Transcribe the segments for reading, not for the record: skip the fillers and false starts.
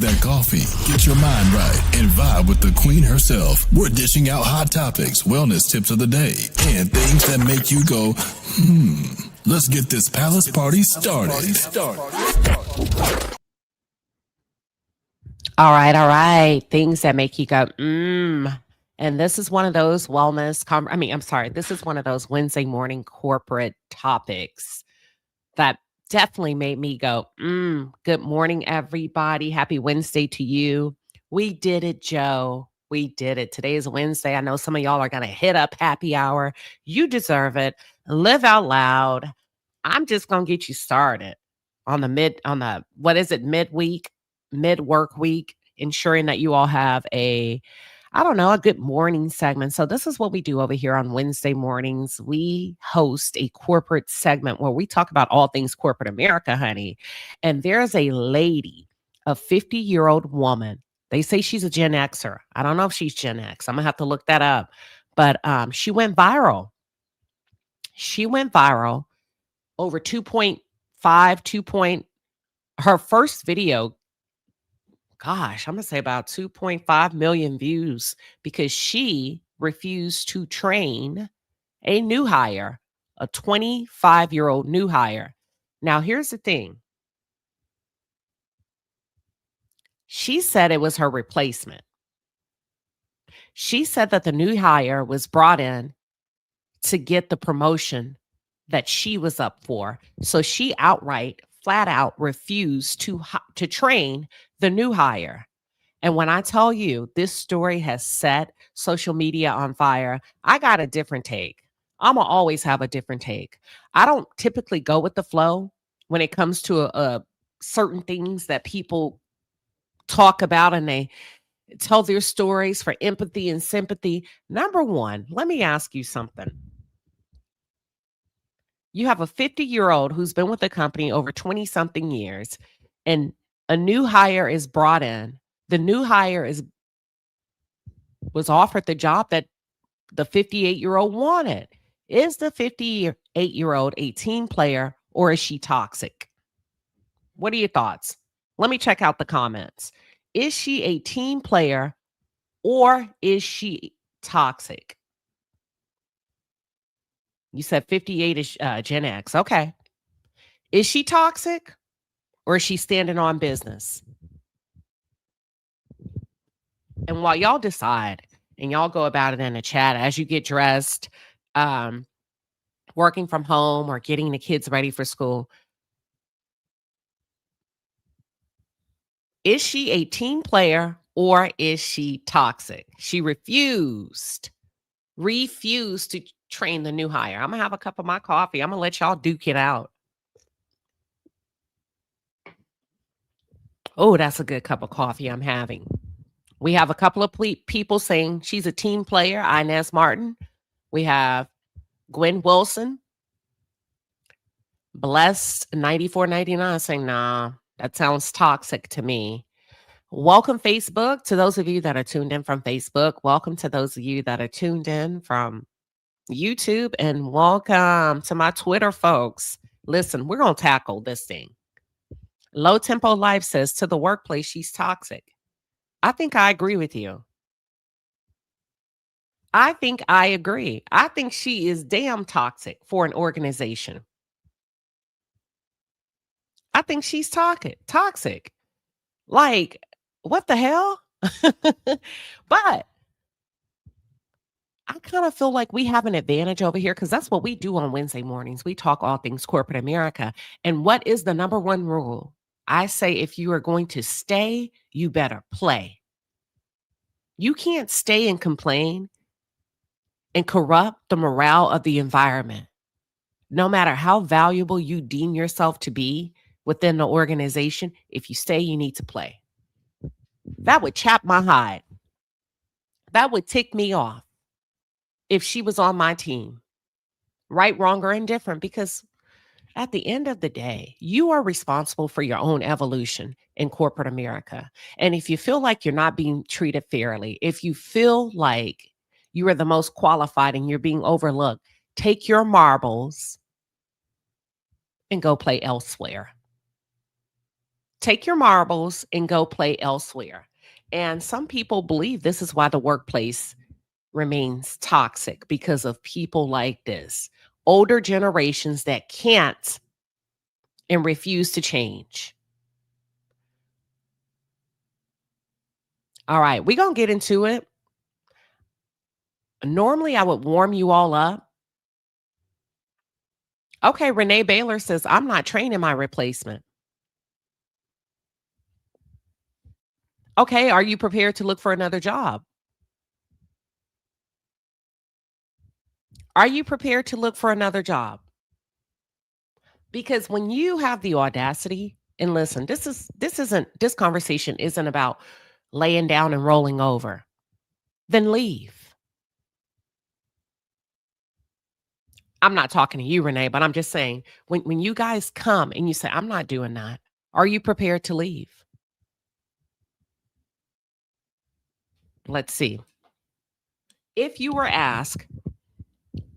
that coffee, get your mind right, and vibe with the queen herself. We're dishing out hot topics, wellness tips of the day, and things that make you go, Let's get this palace party started. All right. Things that make you go, And this is one of those this is one of those Wednesday morning corporate topics that definitely made me go, Good morning, everybody. Happy Wednesday to you. We did it, Joe. We did it. Today is Wednesday. I know some of y'all are going to hit up happy hour. You deserve it. Live out loud. I'm just going to get you started on mid work week, ensuring that you all have a good morning segment. So this is what we do over here on Wednesday mornings. We host a corporate segment where we talk about all things corporate America, honey. And there's a lady, a 50-year-old woman. They say she's a Gen Xer. I don't know if she's Gen X. I'm going to have to look that up. But she went viral. Over 2.5, her first video, gosh, I'm going to say about 2.5 million views because she refused to train a new hire, a 25-year-old new hire. Now, here's the thing. She said it was her replacement. She said that the new hire was brought in to get the promotion that she was up for. So she flat out refused to train the new hire. And when I tell you this story has set social media on fire, I got a different take. I'm going to always have a different take. I don't typically go with the flow when it comes to certain things that people talk about and they tell their stories for empathy and sympathy. Number one, let me ask you something. You have a 50-year-old who's been with the company over 20-something years, and a new hire is brought in. The new hire was offered the job that the 58-year-old wanted. Is the 58-year-old a team player or is she toxic? What are your thoughts? Let me check out the comments. Is she a team player or is she toxic? You said 58 is Gen X. Okay. Is she toxic or is she standing on business? And while y'all decide and y'all go about it in the chat as you get dressed, working from home or getting the kids ready for school, is she a team player or is she toxic? She refused to train the new hire. I'm going to have a cup of my coffee. I'm going to let y'all duke it out. Oh, that's a good cup of coffee I'm having. We have a couple of people saying she's a team player. Inez Martin. We have Gwen Wilson. Blessed 9499 saying, nah, that sounds toxic to me. Welcome, Facebook. To those of you that are tuned in from Facebook, welcome to those of you that are tuned in from YouTube, and welcome to my Twitter folks. Listen, we're going to tackle this thing. Low Tempo Life says, to the workplace, she's toxic. I think I agree with you. I think I agree. I think she is damn toxic for an organization. I think she's toxic. Like, what the hell? But I kind of feel like we have an advantage over here because that's what we do on Wednesday mornings. We talk all things corporate America. And what is the number one rule? I say, if you are going to stay, you better play. You can't stay and complain and corrupt the morale of the environment. No matter how valuable you deem yourself to be within the organization, if you stay, you need to play. That would chap my hide. That would tick me off if she was on my team. Right, wrong, or indifferent, because at the end of the day, you are responsible for your own evolution in corporate America. And if you feel like you're not being treated fairly, if you feel like you are the most qualified and you're being overlooked, take your marbles and go play elsewhere. Take your marbles and go play elsewhere. And some people believe this is why the workplace remains toxic because of people like this. Older generations that can't and refuse to change. All right, we're going to get into it. Normally, I would warm you all up. Okay, Renee Baylor says, I'm not training my replacement. Okay, are you prepared to look for another job? Are you prepared to look for another job? Because when you have the audacity, and listen, this conversation isn't about laying down and rolling over. Then leave. I'm not talking to you, Renee, but I'm just saying when you guys come and you say, I'm not doing that, are you prepared to leave? Let's see. If you were asked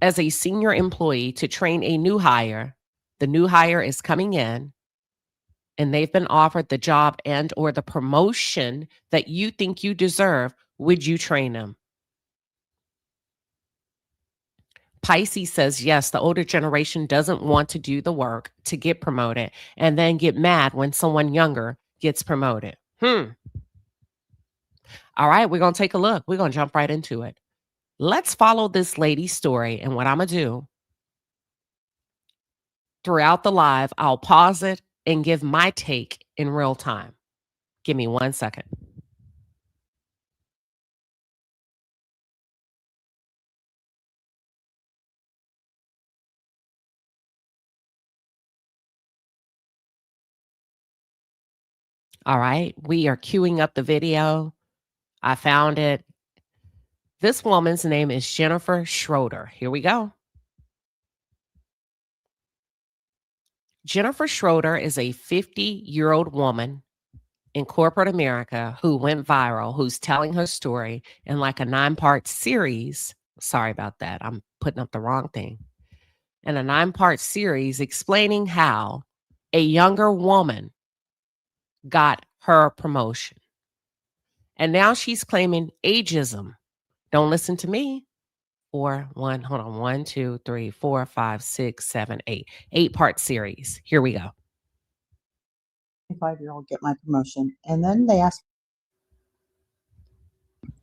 as a senior employee to train a new hire, the new hire is coming in and they've been offered the job and or the promotion that you think you deserve, would you train them? Pisces says, yes, the older generation doesn't want to do the work to get promoted and then get mad when someone younger gets promoted. All right, we're going to take a look. We're going to jump right into it. Let's follow this lady's story. And what I'm going to do throughout the live, I'll pause it and give my take in real time. Give me 1 second. All right, we are queuing up the video. I found it. This woman's name is Jennifer Schroeder. Here we go. Jennifer Schroeder is a 50-year-old woman in corporate America who went viral, who's telling her story in like a 9-part series. Sorry about that. I'm putting up the wrong thing. In a 9-part series explaining how a younger woman got her promotion. And now she's claiming ageism. Don't listen to me. Hold on. 1, 2, 3, 4, 5, 6, 7, 8. 8-part series. Here we go. 25-year-old get my promotion, and then they asked.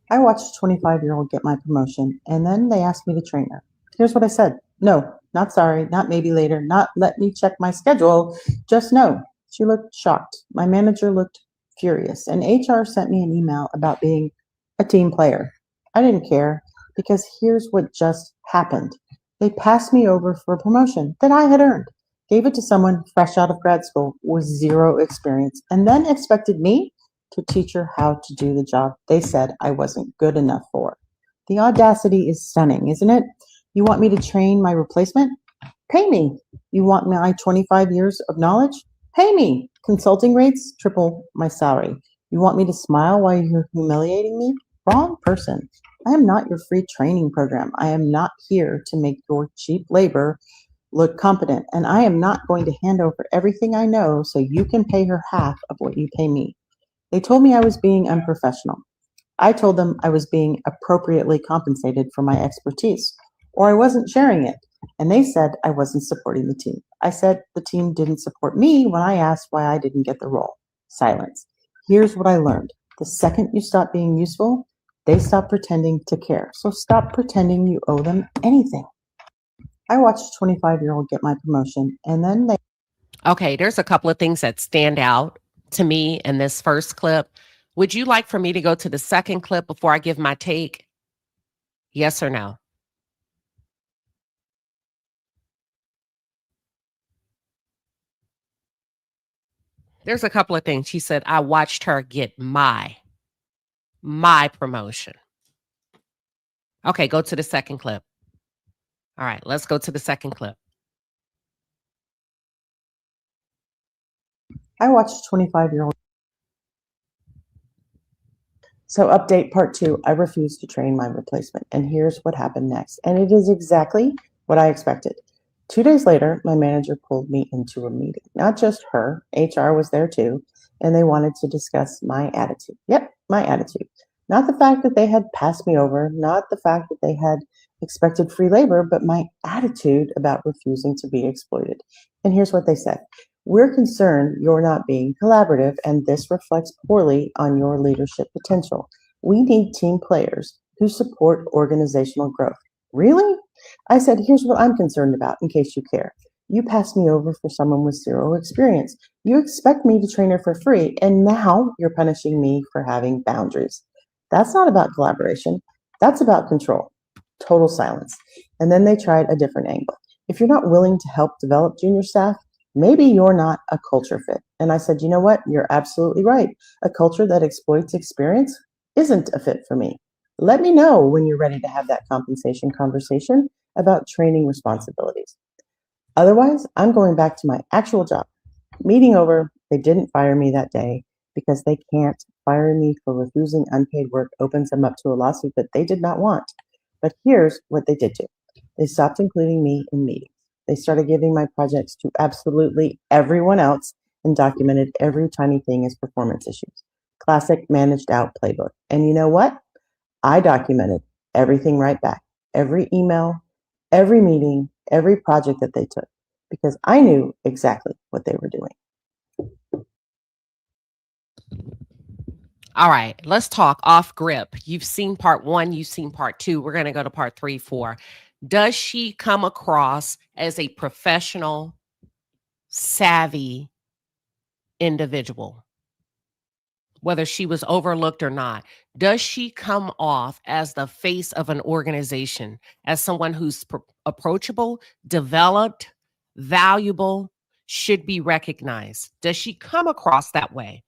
I watched a 25-year-old get my promotion, and then they asked me to train her. Here's what I said. No, not sorry, not maybe later, not let me check my schedule, just no. She looked shocked. My manager looked furious, and HR sent me an email about being a team player. I didn't care, because here's what just happened. They passed me over for a promotion that I had earned, gave it to someone fresh out of grad school with zero experience, and then expected me to teach her how to do the job they said I wasn't good enough for. The audacity is stunning, isn't it? You want me to train my replacement? Pay me. You want my 25 years of knowledge? Pay me. Consulting rates triple my salary. You want me to smile while you're humiliating me? Wrong person. I am not your free training program. I am not here to make your cheap labor look competent, and I am not going to hand over everything I know so you can pay her half of what you pay me. They told me I was being unprofessional. I told them I was being appropriately compensated for my expertise, or I wasn't sharing it, and they said I wasn't supporting the team. I said the team didn't support me when I asked why I didn't get the role. Silence. Here's what I learned. The second you stop being useful, they stop pretending to care. So stop pretending you owe them anything. I watched a 25-year-old get my promotion, and then they... Okay, there's a couple of things that stand out to me in this first clip. Would you like for me to go to the second clip before I give my take? Yes or no? There's a couple of things. She said, I watched her get my promotion. Okay, go to the second clip. All right, let's go to the second clip. I watched a 25-year-old. So update part 2, I refused to train my replacement. And here's what happened next. And it is exactly what I expected. 2 days later, my manager pulled me into a meeting. Not just her, HR was there too. and they wanted to discuss my attitude. Yep, my attitude. Not the fact that they had passed me over, not the fact that they had expected free labor, but my attitude about refusing to be exploited. And here's what they said. We're concerned you're not being collaborative, and this reflects poorly on your leadership potential. We need team players who support organizational growth. Really? I said, here's what I'm concerned about, in case you care. You passed me over for someone with zero experience. You expect me to train her for free, and now you're punishing me for having boundaries. That's not about collaboration. That's about control. Total silence. And then they tried a different angle. If you're not willing to help develop junior staff, maybe you're not a culture fit. And I said, you know what? You're absolutely right. A culture that exploits experience isn't a fit for me. Let me know when you're ready to have that compensation conversation about training responsibilities. Otherwise, I'm going back to my actual job. Meeting over, they didn't fire me that day because they can't. Firing me for refusing unpaid work opens them up to a lawsuit that they did not want. But here's what they did do. They stopped including me in meetings. They started giving my projects to absolutely everyone else and documented every tiny thing as performance issues. Classic managed out playbook. And you know what? I documented everything right back. Every email, every meeting, every project that they took, because I knew exactly what they were doing. All right, let's talk off grip. You've seen part 1, you've seen part 2. We're going to go to part 3, 4. Does she come across as a professional, savvy individual? Whether she was overlooked or not, does she come off as the face of an organization, as someone who's approachable, developed, valuable, should be recognized? Does she come across that way?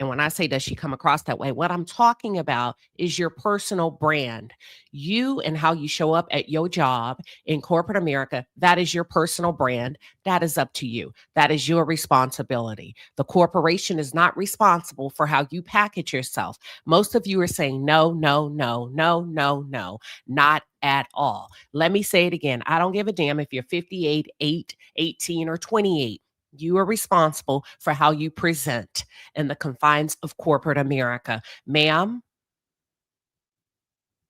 And when I say does she come across that way, what I'm talking about is your personal brand. You and how you show up at your job in corporate America, that is your personal brand. That is up to you. That is your responsibility. The corporation is not responsible for how you package yourself. Most of you are saying no, no, no, no, no, no, not at all. Let me say it again. I don't give a damn if you're 58, 8, 18, or 28. You are responsible for how you present in the confines of corporate America. Ma'am,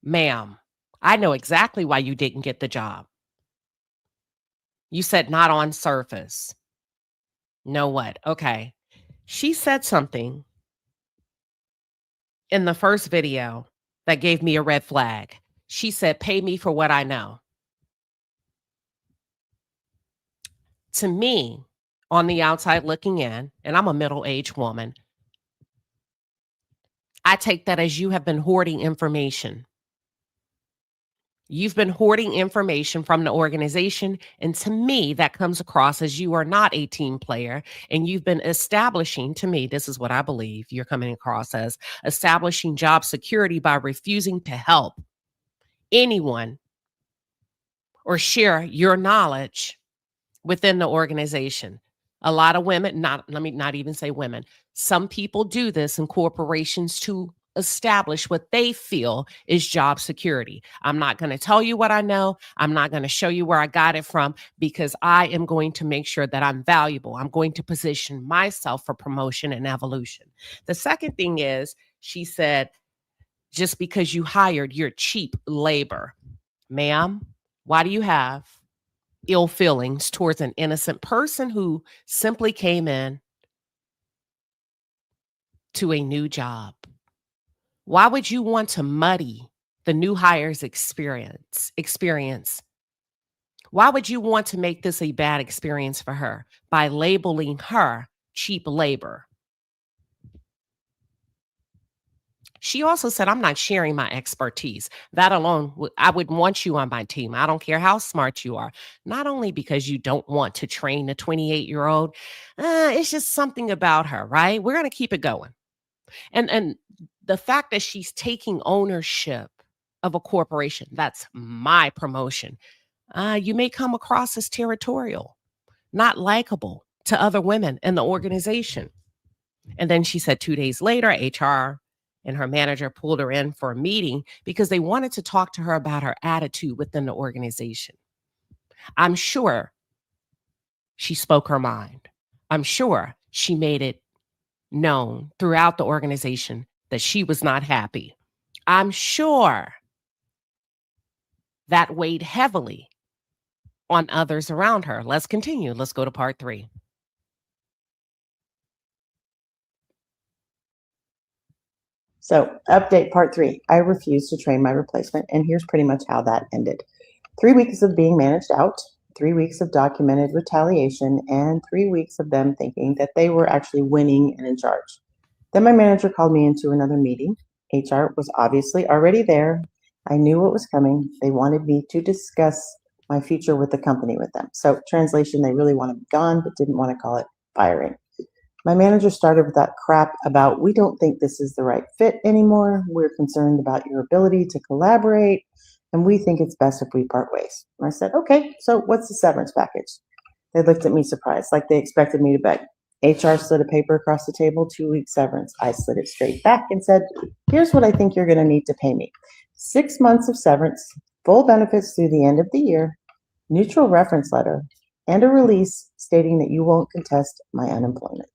I know exactly why you didn't get the job. You said not on surface. Know what? Okay. She said something in the first video that gave me a red flag. She said, pay me for what I know. To me, on the outside looking in, and I'm a middle-aged woman, I take that as you have been hoarding information. You've been hoarding information from the organization. And to me, that comes across as you are not a team player. And you've been establishing, to me, this is what I believe you're coming across as, establishing job security by refusing to help anyone or share your knowledge within the organization. A lot of women, let me not even say women, some people do this in corporations to establish what they feel is job security. I'm not going to tell you what I know. I'm not going to show you where I got it from, because I am going to make sure that I'm valuable. I'm going to position myself for promotion and evolution. The second thing is, she said, just because you hired your cheap labor. Ma'am, why do you have ill feelings towards an innocent person who simply came in to a new job? Why would you want to muddy the new hire's experience? Why would you want to make this a bad experience for her by labeling her cheap labor? She also said, I'm not sharing my expertise. That alone, I wouldn't want you on my team. I don't care how smart you are. Not only because you don't want to train a 28-year-old, it's just something about her, right? We're going to keep it going. And the fact that she's taking ownership of a corporation, that's my promotion. You may come across as territorial, not likable to other women in the organization. And then she said 2 days later, HR and her manager pulled her in for a meeting because they wanted to talk to her about her attitude within the organization. I'm sure she spoke her mind. I'm sure she made it known throughout the organization that she was not happy. I'm sure that weighed heavily on others around her. Let's continue. Let's go to part 3. So, update part 3. I refused to train my replacement, and here's pretty much how that ended. 3 weeks of being managed out, 3 weeks of documented retaliation, and 3 weeks of them thinking that they were actually winning and in charge. Then my manager called me into another meeting. HR was obviously already there. I knew what was coming. They wanted me to discuss my future with the company with them. So, translation, they really wanted me gone, but didn't want to call it firing. My manager started with that crap about, we don't think this is the right fit anymore. We're concerned about your ability to collaborate, and we think it's best if we part ways. And I said, okay, so what's the severance package? They looked at me surprised, like they expected me to beg. HR slid a paper across the table, 2-week severance. I slid it straight back and said, here's what I think you're going to need to pay me. 6 months of severance, full benefits through the end of the year, neutral reference letter, and a release stating that you won't contest my unemployment.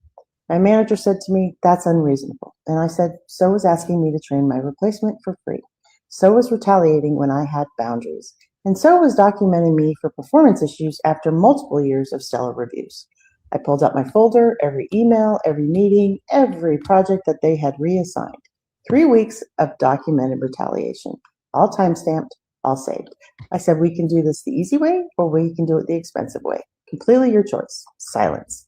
My manager said to me, that's unreasonable. And I said, so is asking me to train my replacement for free. So was retaliating when I had boundaries. And so was documenting me for performance issues after multiple years of stellar reviews. I pulled out my folder, every email, every meeting, every project that they had reassigned. 3 weeks of documented retaliation, all time-stamped, all saved. I said, we can do this the easy way or we can do it the expensive way. Completely your choice. Silence.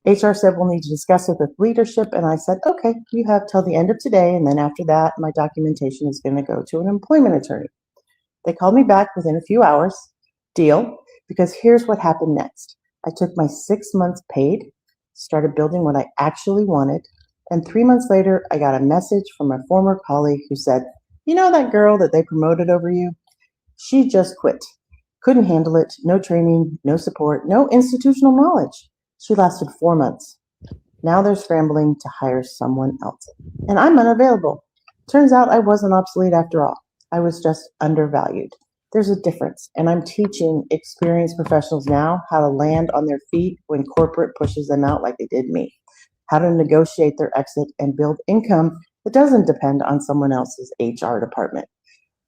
HR said, we'll need to discuss it with leadership. And I said, okay, you have till the end of today. And then after that, my documentation is going to go to an employment attorney. They called me back within a few hours. Deal. Because here's what happened next. I took my 6 months paid, started building what I actually wanted. And 3 months later, I got a message from a former colleague who said, you know that girl that they promoted over you? She just quit. Couldn't handle it. No training, no support, no institutional knowledge. She lasted 4 months. Now they're scrambling to hire someone else. And I'm unavailable. Turns out I wasn't obsolete after all. I was just undervalued. There's a difference. And I'm teaching experienced professionals now how to land on their feet when corporate pushes them out like they did me. How to negotiate their exit and build income that doesn't depend on someone else's HR department.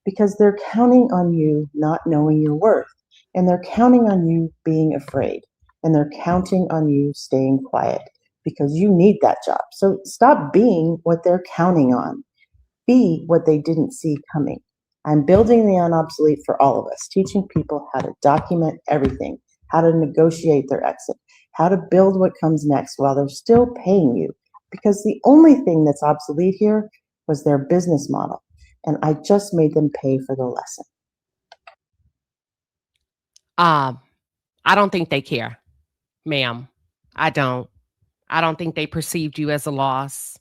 Because they're counting on you not knowing your worth. And they're counting on you being afraid. And they're counting on you staying quiet because you need that job. So stop being what they're counting on. Be what they didn't see coming. I'm building the unobsolete for all of us, teaching people how to document everything, how to negotiate their exit, how to build what comes next while they're still paying you. Because the only thing that's obsolete here was their business model. And I just made them pay for the lesson. I don't think they care, ma'am. I don't. I don't think they perceived you as a loss.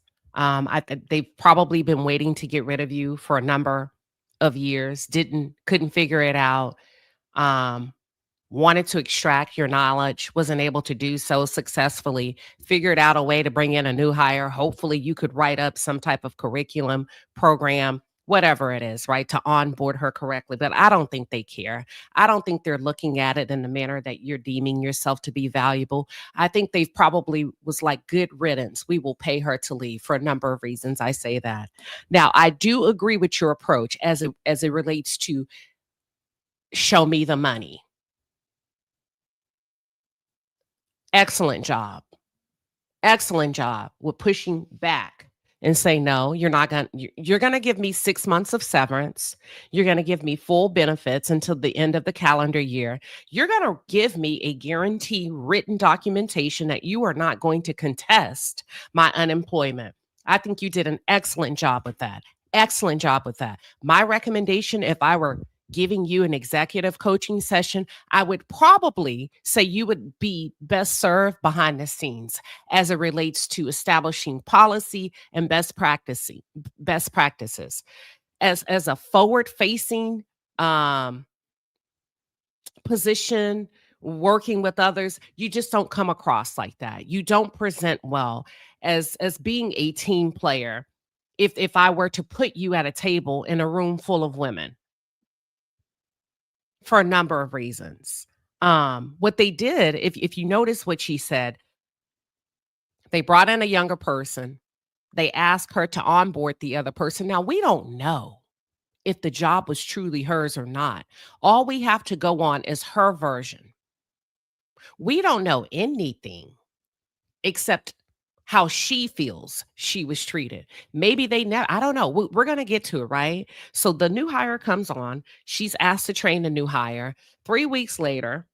They've probably been waiting to get rid of you for a number of years. Couldn't figure it out. Wanted to extract your knowledge, wasn't able to do so successfully. Figured out a way to bring in a new hire. Hopefully, you could write up some type of curriculum program, whatever it is, right, to onboard her correctly. But I don't think they care. I don't think they're looking at it in the manner that you're deeming yourself to be valuable. I think they've probably was like, good riddance. We will pay her to leave for a number of reasons. I say that. Now, I do agree with your approach as it relates to show me the money. Excellent job. Excellent job with pushing back and say, no, you're going to give me 6 months of severance. You're going to give me full benefits until the end of the calendar year. You're going to give me a guarantee written documentation that you are not going to contest my unemployment. I think you did an excellent job with that. Excellent job with that. My recommendation, if I were giving you an executive coaching session, I would probably say you would be best served behind the scenes as it relates to establishing policy and best practices. As a forward-facing position, working with others, you just don't come across like that. You don't present well as being a team player. If I were to put you at a table in a room full of women, for a number of reasons. What they did, if you notice what she said, They brought in a younger person. They asked her to onboard the other person. Now, we don't know if the job was truly hers or not. All we have to go on is her version. We don't know anything except how she feels she was treated. Maybe they never, I don't know. We're going to get to it, right? So the new hire comes on. She's asked to train the new hire. 3 weeks later,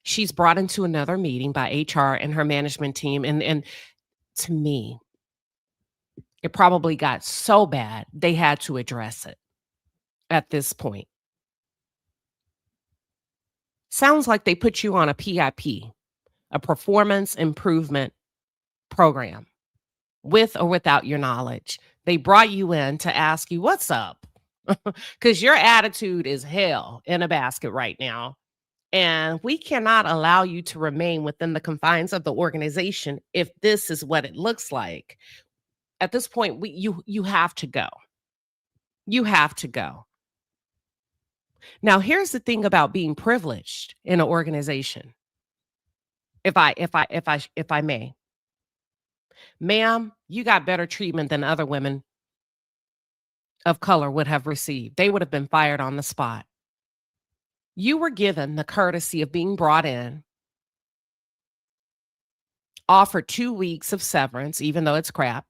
she's brought into another meeting by HR and her management team. And to me, it probably got so bad they had to address it at this point. Sounds like they put you on a PIP, a performance improvement program, with or without your knowledge. They brought you in to ask you, what's up? Because your attitude is hell in a basket right now. And we cannot allow you to remain within the confines of the organization if this is what it looks like. At this point, you have to go. You have to go. Now, here's the thing about being privileged in an organization. If I may, ma'am, you got better treatment than other women of color would have received. They would have been fired on the spot. You were given the courtesy of being brought in, offered 2 weeks of severance, even though it's crap,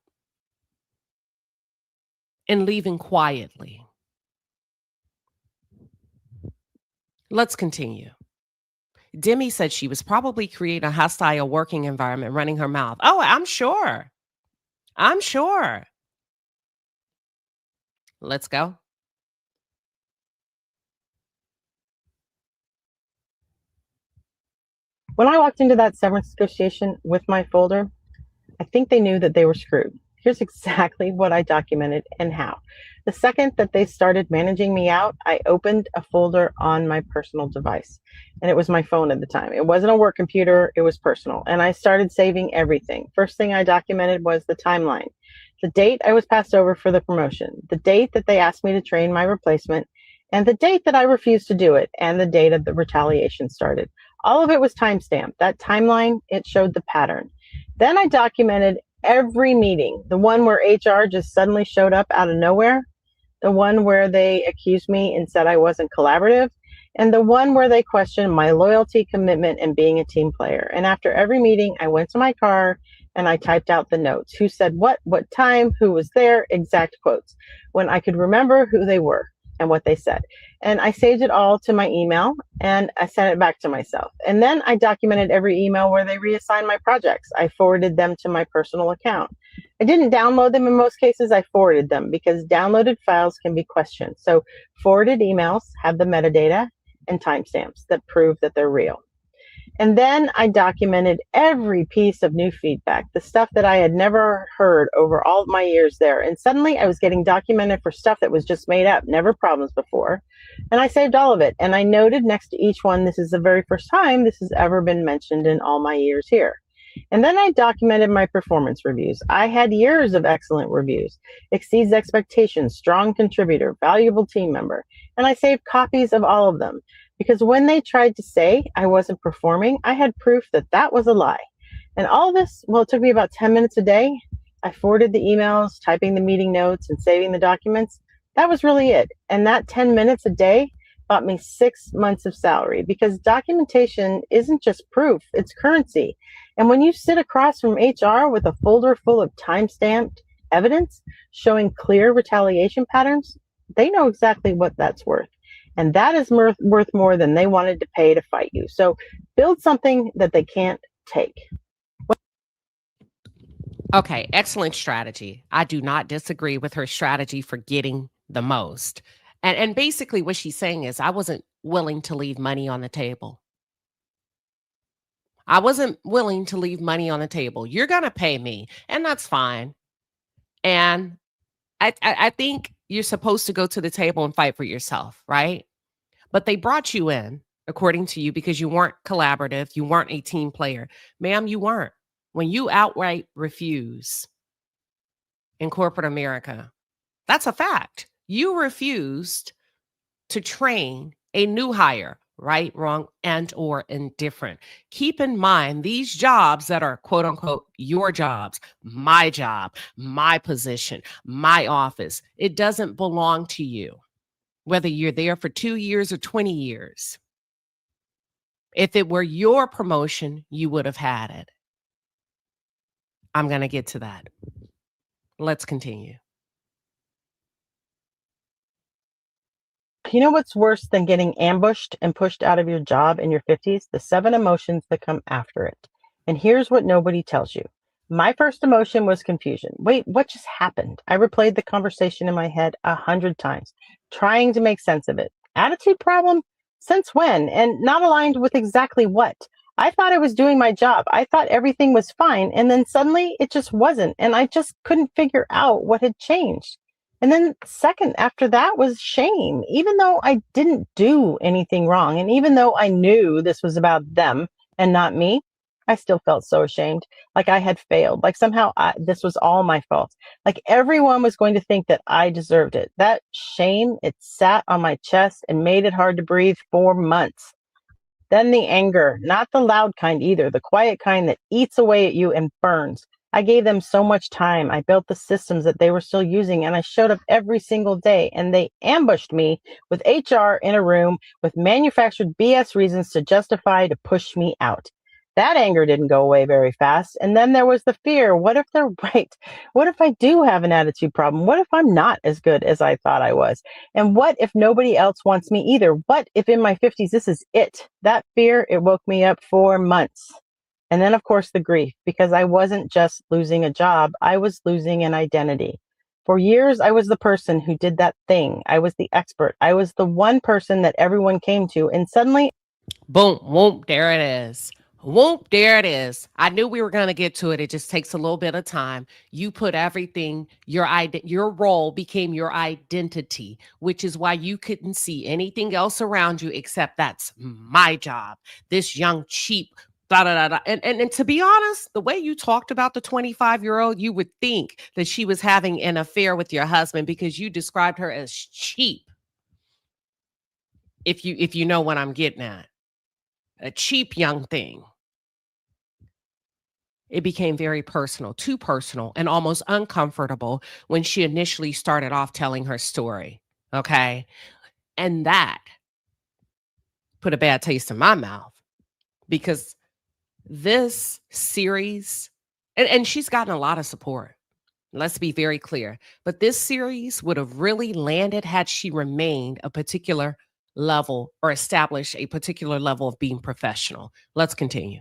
and leaving quietly. Let's continue. Demi said she was probably creating a hostile working environment, running her mouth. Oh, I'm sure. I'm sure. Let's go. When I walked into that severance negotiation with my folder, I think they knew that they were screwed. Here's exactly what I documented and how. The second that they started managing me out, I opened a folder on my personal device. And it was my phone at the time. It wasn't a work computer, it was personal. And I started saving everything. First thing I documented was the timeline. The date I was passed over for the promotion, the date that they asked me to train my replacement, and the date that I refused to do it, and the date of the retaliation started. All of it was timestamped. That timeline, it showed the pattern. Then I documented every meeting, the one where HR just suddenly showed up out of nowhere, the one where they accused me and said I wasn't collaborative, and the one where they questioned my loyalty, commitment, and being a team player. And after every meeting, I went to my car and I typed out the notes. Who said what time, who was there, exact quotes, when I could remember who they were and what they said. And I saved it all to my email and I sent it back to myself. And then I documented every email where they reassigned my projects. I forwarded them to my personal account. I didn't download them in most cases. I forwarded them because downloaded files can be questioned. So forwarded emails have the metadata and timestamps that prove that they're real. And then I documented every piece of new feedback, the stuff that I had never heard over all of my years there. And suddenly I was getting documented for stuff that was just made up, never problems before. And I saved all of it. And I noted next to each one, this is the very first time this has ever been mentioned in all my years here. And then I documented my performance reviews. I had years of excellent reviews, exceeds expectations, strong contributor, valuable team member. And I saved copies of all of them. Because when they tried to say I wasn't performing, I had proof that that was a lie. And all this, well, it took me about 10 minutes a day. I forwarded the emails, typing the meeting notes, and saving the documents. That was really it. And that 10 minutes a day bought me 6 months of salary because documentation isn't just proof, it's currency. And when you sit across from HR with a folder full of time-stamped evidence showing clear retaliation patterns, they know exactly what that's worth. And that is worth more than they wanted to pay to fight you. So build something that they can't take. Okay, excellent strategy. I do not disagree with her strategy for getting the most. And basically what she's saying is I wasn't willing to leave money on the table. I wasn't willing to leave money on the table. You're going to pay me, and that's fine. And I think you're supposed to go to the table and fight for yourself, right? But they brought you in, according to you, because you weren't collaborative. You weren't a team player. Ma'am, you weren't. When you outright refuse in corporate America, that's a fact. You refused to train a new hire right, wrong, and or indifferent. Keep in mind these jobs that are quote unquote your jobs, my job, my position, my office, it doesn't belong to you, whether you're there for 2 years or 20 years. If it were your promotion, you would have had it. I'm going to get to that. Let's continue. You know what's worse than getting ambushed and pushed out of your job in your 50s? The 7 emotions that come after it. And here's what nobody tells you. My first emotion was confusion. Wait, what just happened? I replayed the conversation in my head 100 times, trying to make sense of it. Attitude problem? Since when? And not aligned with exactly what? I thought I was doing my job. I thought everything was fine. And then suddenly it just wasn't. And I just couldn't figure out what had changed. And then second after that was shame, even though I didn't do anything wrong. And even though I knew this was about them and not me, I still felt so ashamed, like I had failed, like somehow this was all my fault. Like everyone was going to think that I deserved it. That shame, it sat on my chest and made it hard to breathe for months. Then the anger, not the loud kind either, the quiet kind that eats away at you and burns. I gave them so much time. I built the systems that they were still using, and I showed up every single day, and they ambushed me with HR in a room with manufactured BS reasons to justify to push me out. That anger didn't go away very fast. And then there was the fear. What if they're right? What if I do have an attitude problem? What if I'm not as good as I thought I was? And what if nobody else wants me either? What if in my 50s, this is it? That fear, it woke me up for months. And then, of course, the grief, because I wasn't just losing a job, I was losing an identity. For years, I was the person who did that thing. I was the expert. I was the one person that everyone came to. And suddenly, boom, whoop, there it is. Whoop, there it is. I knew we were going to get to it. It just takes a little bit of time. You put everything, your role became your identity, which is why you couldn't see anything else around you except that's my job. This young, cheap, da da da da. And to be honest, the way you talked about the 25-year-old, you would think that she was having an affair with your husband because you described her as cheap. If you know what I'm getting at. A cheap young thing. It became very personal, too personal, and almost uncomfortable when she initially started off telling her story. Okay. And that put a bad taste in my mouth because this series, and she's gotten a lot of support. Let's be very clear. But this series would have really landed had she remained a particular level or established a particular level of being professional. Let's continue.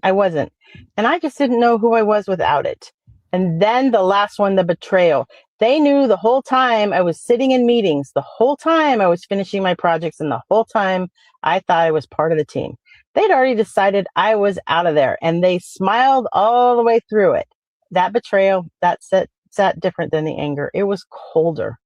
I wasn't. And I just didn't know who I was without it. And then the last one, the betrayal. They knew the whole time I was sitting in meetings, the whole time I was finishing my projects, and the whole time I thought I was part of the team. They'd already decided I was out of there, and they smiled all the way through it. That betrayal, that sat different than the anger. It was colder.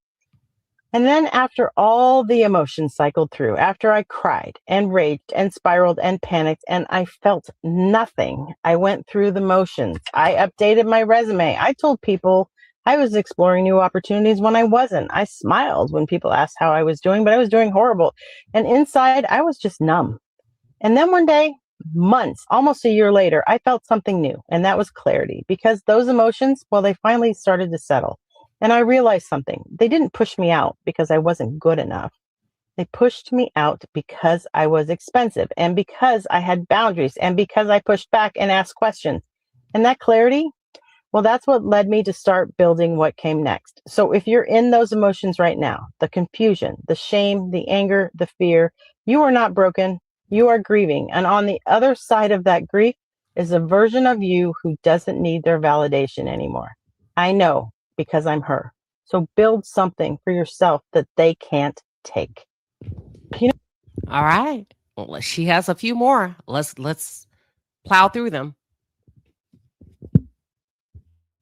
And then after all the emotions cycled through, after I cried and raged and spiraled and panicked and I felt nothing, I went through the motions. I updated my resume. I told people I was exploring new opportunities when I wasn't. I smiled when people asked how I was doing, but I was doing horrible. And inside, I was just numb. And then one day, months, almost a year later, I felt something new, and that was clarity, because those emotions, well, they finally started to settle. And I realized something. They didn't push me out because I wasn't good enough. They pushed me out because I was expensive and because I had boundaries and because I pushed back and asked questions. And that clarity, well, that's what led me to start building what came next. So if you're in those emotions right now, the confusion, the shame, the anger, the fear, you are not broken. You are grieving. And on the other side of that grief is a version of you who doesn't need their validation anymore. I know, because I'm her. So build something for yourself that they can't take. All right. Well, she has a few more. Let's plow through them.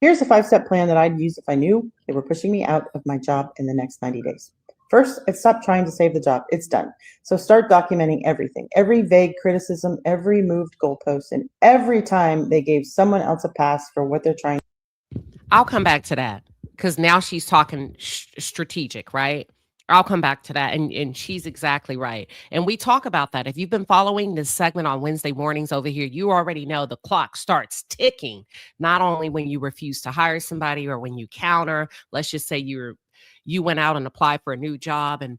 Here's a 5-step plan that I'd use if I knew they were pushing me out of my job in the next 90 days. First, I'd stop trying to save the job. It's done. So start documenting everything, every vague criticism, every moved goalpost, and every time they gave someone else a pass for what they're trying. I'll come back to that because now she's talking strategic, right? I'll come back to that. And she's exactly right. And we talk about that. If you've been following this segment on Wednesday mornings over here, you already know the clock starts ticking, not only when you refuse to hire somebody or when you counter. Let's just say you went out and applied for a new job, and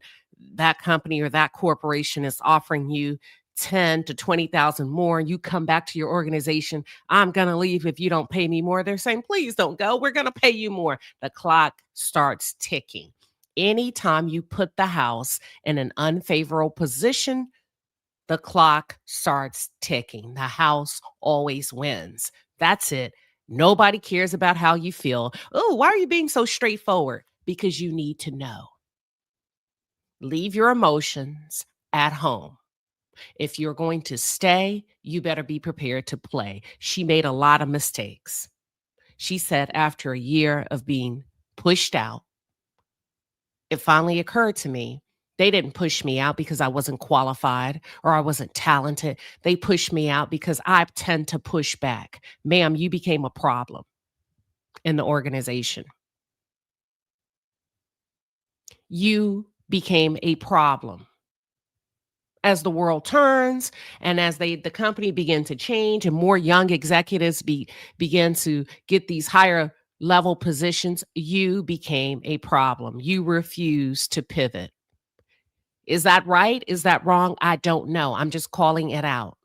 that company or that corporation is offering you 10 to 20,000 more, and you come back to your organization, I'm going to leave if you don't pay me more. They're saying, please don't go. We're going to pay you more. The clock starts ticking. Anytime you put the house in an unfavorable position, the clock starts ticking. The house always wins. That's it. Nobody cares about how you feel. Oh, why are you being so straightforward? Because you need to know. Leave your emotions at home. If you're going to stay, you better be prepared to play. She made a lot of mistakes. She said after a year of being pushed out, it finally occurred to me, they didn't push me out because I wasn't qualified or I wasn't talented. They pushed me out because I tend to push back. Ma'am, you became a problem in the organization. You became a problem. As the world turns and as the company began to change and more young executives began to get these higher level positions, you became a problem. You refused to pivot. Is that right? Is that wrong? I don't know. I'm just calling it out.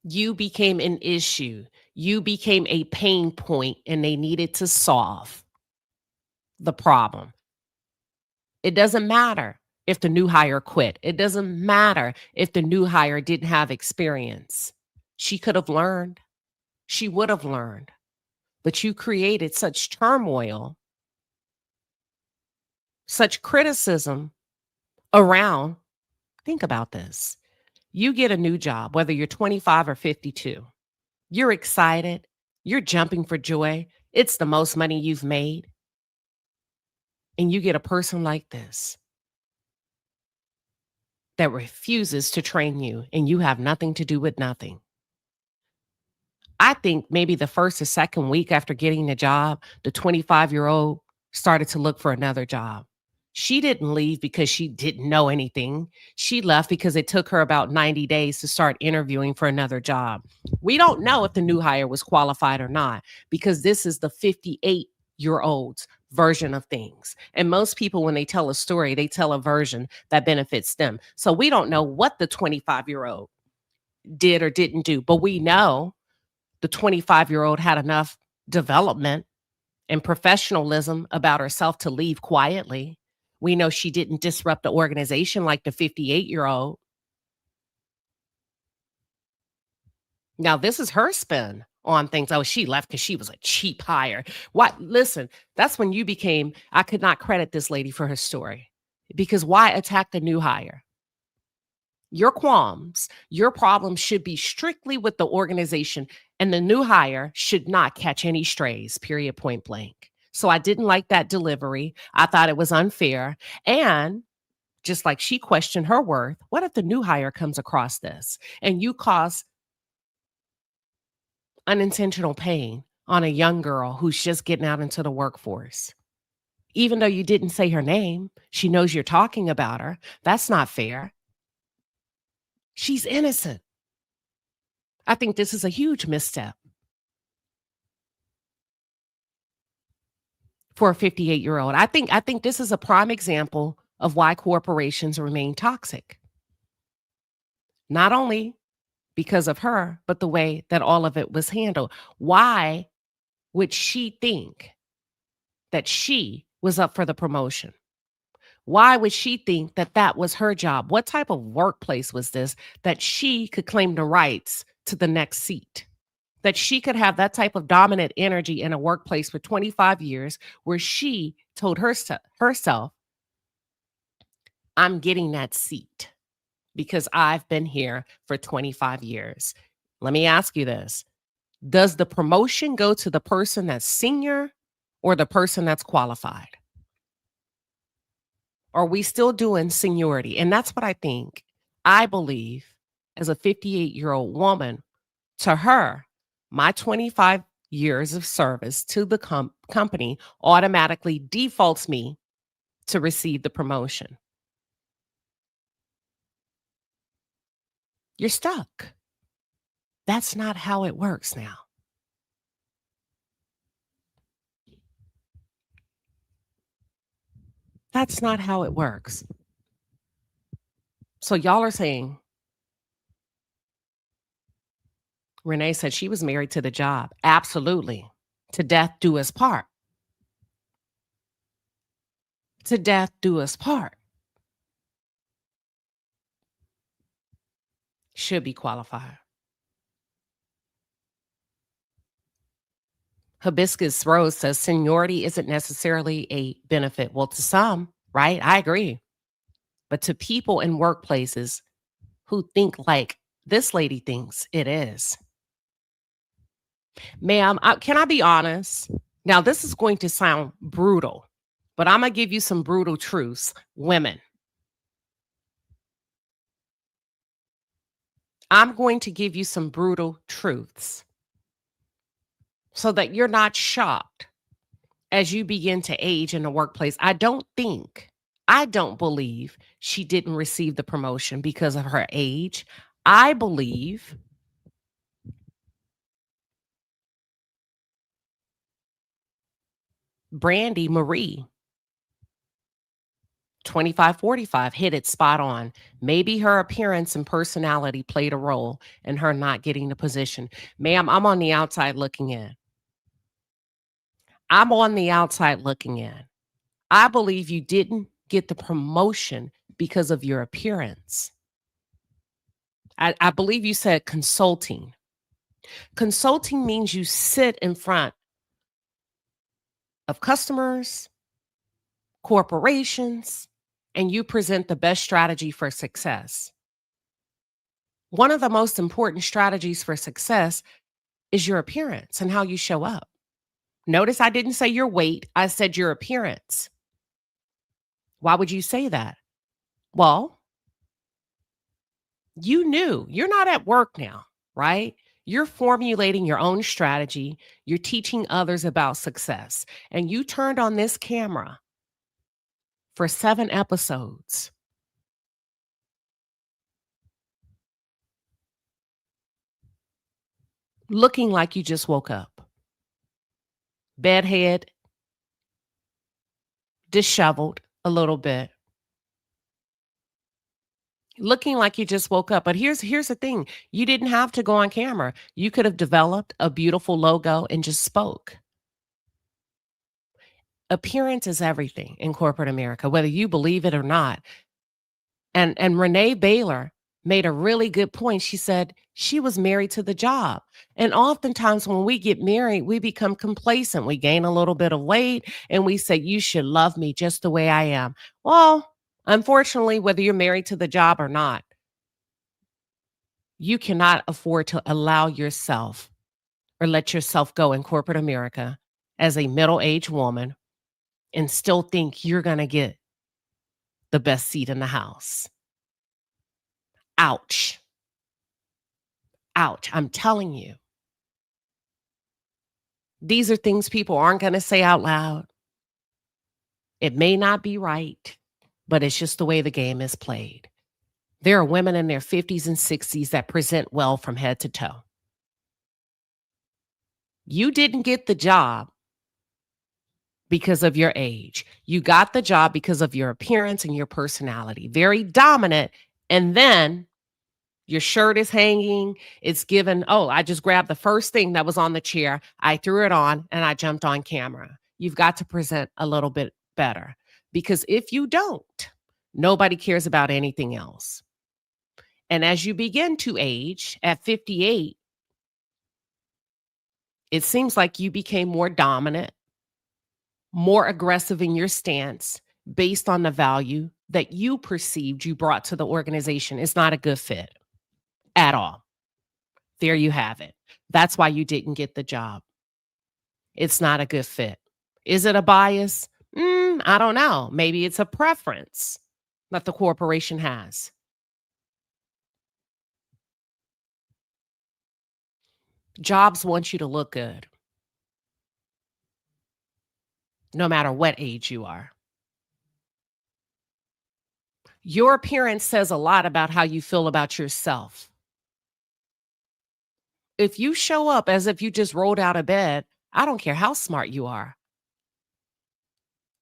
You became an issue. You became a pain point, and they needed to solve the problem. It doesn't matter if the new hire quit. It doesn't matter if the new hire didn't have experience. She could have learned. She would have learned. But you created such turmoil, such criticism around. Think about this. You get a new job, whether you're 25 or 52. You're excited. You're jumping for joy. It's the most money you've made. And you get a person like this that refuses to train you, and you have nothing to do with nothing. I think maybe the first or second week after getting the job, the 25-year-old started to look for another job. She didn't leave because she didn't know anything. She left because it took her about 90 days to start interviewing for another job. We don't know if the new hire was qualified or not, because this is the 58-year-old's version of things. And most people, when they tell a story, they tell a version that benefits them. So we don't know what the 25-year-old did or didn't do, but we know the 25-year-old had enough development and professionalism about herself to leave quietly. We know she didn't disrupt the organization like the 58-year-old. Now, this is her spin on things. Oh, she left because she was a cheap hire. What? Listen, that's when you became, I could not credit this lady for her story, because why attack the new hire? Your qualms, your problems should be strictly with the organization, and the new hire should not catch any strays, period, point blank. So I didn't like that delivery. I thought it was unfair. And just like she questioned her worth, what if the new hire comes across this and you cause unintentional pain on a young girl who's just getting out into the workforce? Even though you didn't say her name, she knows you're talking about her. That's not fair. She's innocent. I think this is a huge misstep for a 58-year-old. I think this is a prime example of why corporations remain toxic. Not only because of her, but the way that all of it was handled. Why would she think that she was up for the promotion? Why would she think that that was her job? What type of workplace was this that she could claim the rights to the next seat? That she could have that type of dominant energy in a workplace for 25 years where she told herself, I'm getting that seat because I've been here for 25 years. Let me ask you this. Does the promotion go to the person that's senior or the person that's qualified? Are we still doing seniority? And that's what I think. I believe, as a 58-year-old woman, to her, my 25 years of service to the company automatically defaults me to receive the promotion. You're stuck. That's not how it works now. That's not how it works. So y'all are saying, Renee said she was married to the job. Absolutely. To death do us part. To death do us part. Should be qualified. Hibiscus Rose says seniority isn't necessarily a benefit. Well, to some, right? I agree. But to people in workplaces who think like this lady thinks, it is. Ma'am, can I be honest? Now, this is going to sound brutal, but I'm going to give you some brutal truths. Women, I'm going to give you some brutal truths so that you're not shocked as you begin to age in the workplace. I don't believe she didn't receive the promotion because of her age. I believe Brandy Marie, 2545, hit it spot on. Maybe her appearance and personality played a role in her not getting the position. Ma'am, I'm on the outside looking in. I'm on the outside looking in. I believe you didn't get the promotion because of your appearance. I believe you said consulting. Consulting means you sit in front of customers, corporations, and you present the best strategy for success. One of the most important strategies for success is your appearance and how you show up. Notice I didn't say your weight, I said your appearance. Why would you say that? Well, you knew you're not at work now, right? You're formulating your own strategy. You're teaching others about success. And you turned on this camera for 7 episodes. Looking like you just woke up. Bedhead, disheveled a little bit. Looking like you just woke up. But here's the thing. You didn't have to go on camera. You could have developed a beautiful logo and just spoke. Appearance is everything in corporate America, whether you believe it or not. And Renee Baylor made a really good point. She said she was married to the job. And oftentimes when we get married, we become complacent. We gain a little bit of weight and we say, you should love me just the way I am. Well, unfortunately, whether you're married to the job or not, you cannot afford to allow yourself or let yourself go in corporate America as a middle-aged woman and still think you're going to get the best seat in the house. Ouch. Ouch. I'm telling you. These are things people aren't going to say out loud. It may not be right, but it's just the way the game is played. There are women in their 50s and 60s that present well from head to toe. You didn't get the job because of your age. You got the job because of your appearance and your personality. Very dominant. And then your shirt is hanging. It's given, oh, I just grabbed the first thing that was on the chair. I threw it on and I jumped on camera. You've got to present a little bit better because if you don't, nobody cares about anything else. And as you begin to age at 58, it seems like you became more dominant, more aggressive in your stance based on the value that you perceived you brought to the organization. It's not a good fit at all. There you have it. That's why you didn't get the job. It's not a good fit. Is it a bias? I don't know. Maybe it's a preference that the corporation has. Jobs want you to look good, no matter what age you are. Your appearance says a lot about how you feel about yourself. If you show up as if you just rolled out of bed, I don't care how smart you are.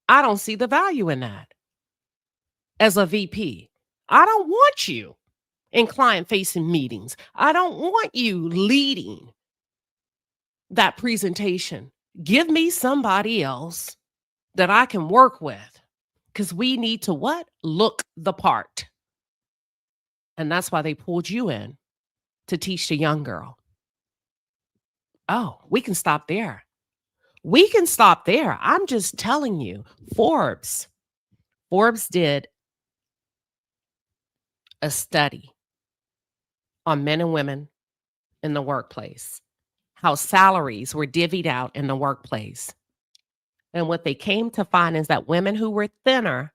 I don't see the value in that. As a VP, I don't want you in client-facing meetings. I don't want you leading that presentation. Give me somebody else that I can work with, because we need to what? Look the part. And that's why they pulled you in to teach the young girl. Oh, we can stop there. We can stop there. I'm just telling you, Forbes did a study on men and women in the workplace, how salaries were divvied out in the workplace. And what they came to find is that women who were thinner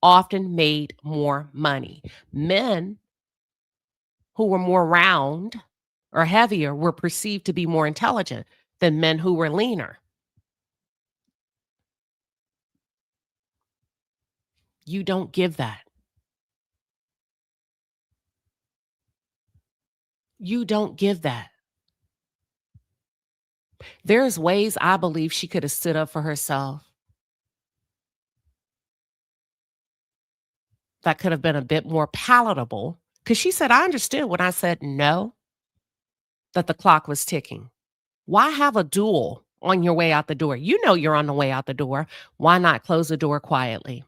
often made more money. Men who were more round or heavier were perceived to be more intelligent than men who were leaner. You don't give that. You don't give that. There's ways I believe she could have stood up for herself that could have been a bit more palatable, because she said, I understood when I said no, that the clock was ticking. Why have a duel on your way out the door? You know you're on the way out the door. Why not close the door quietly?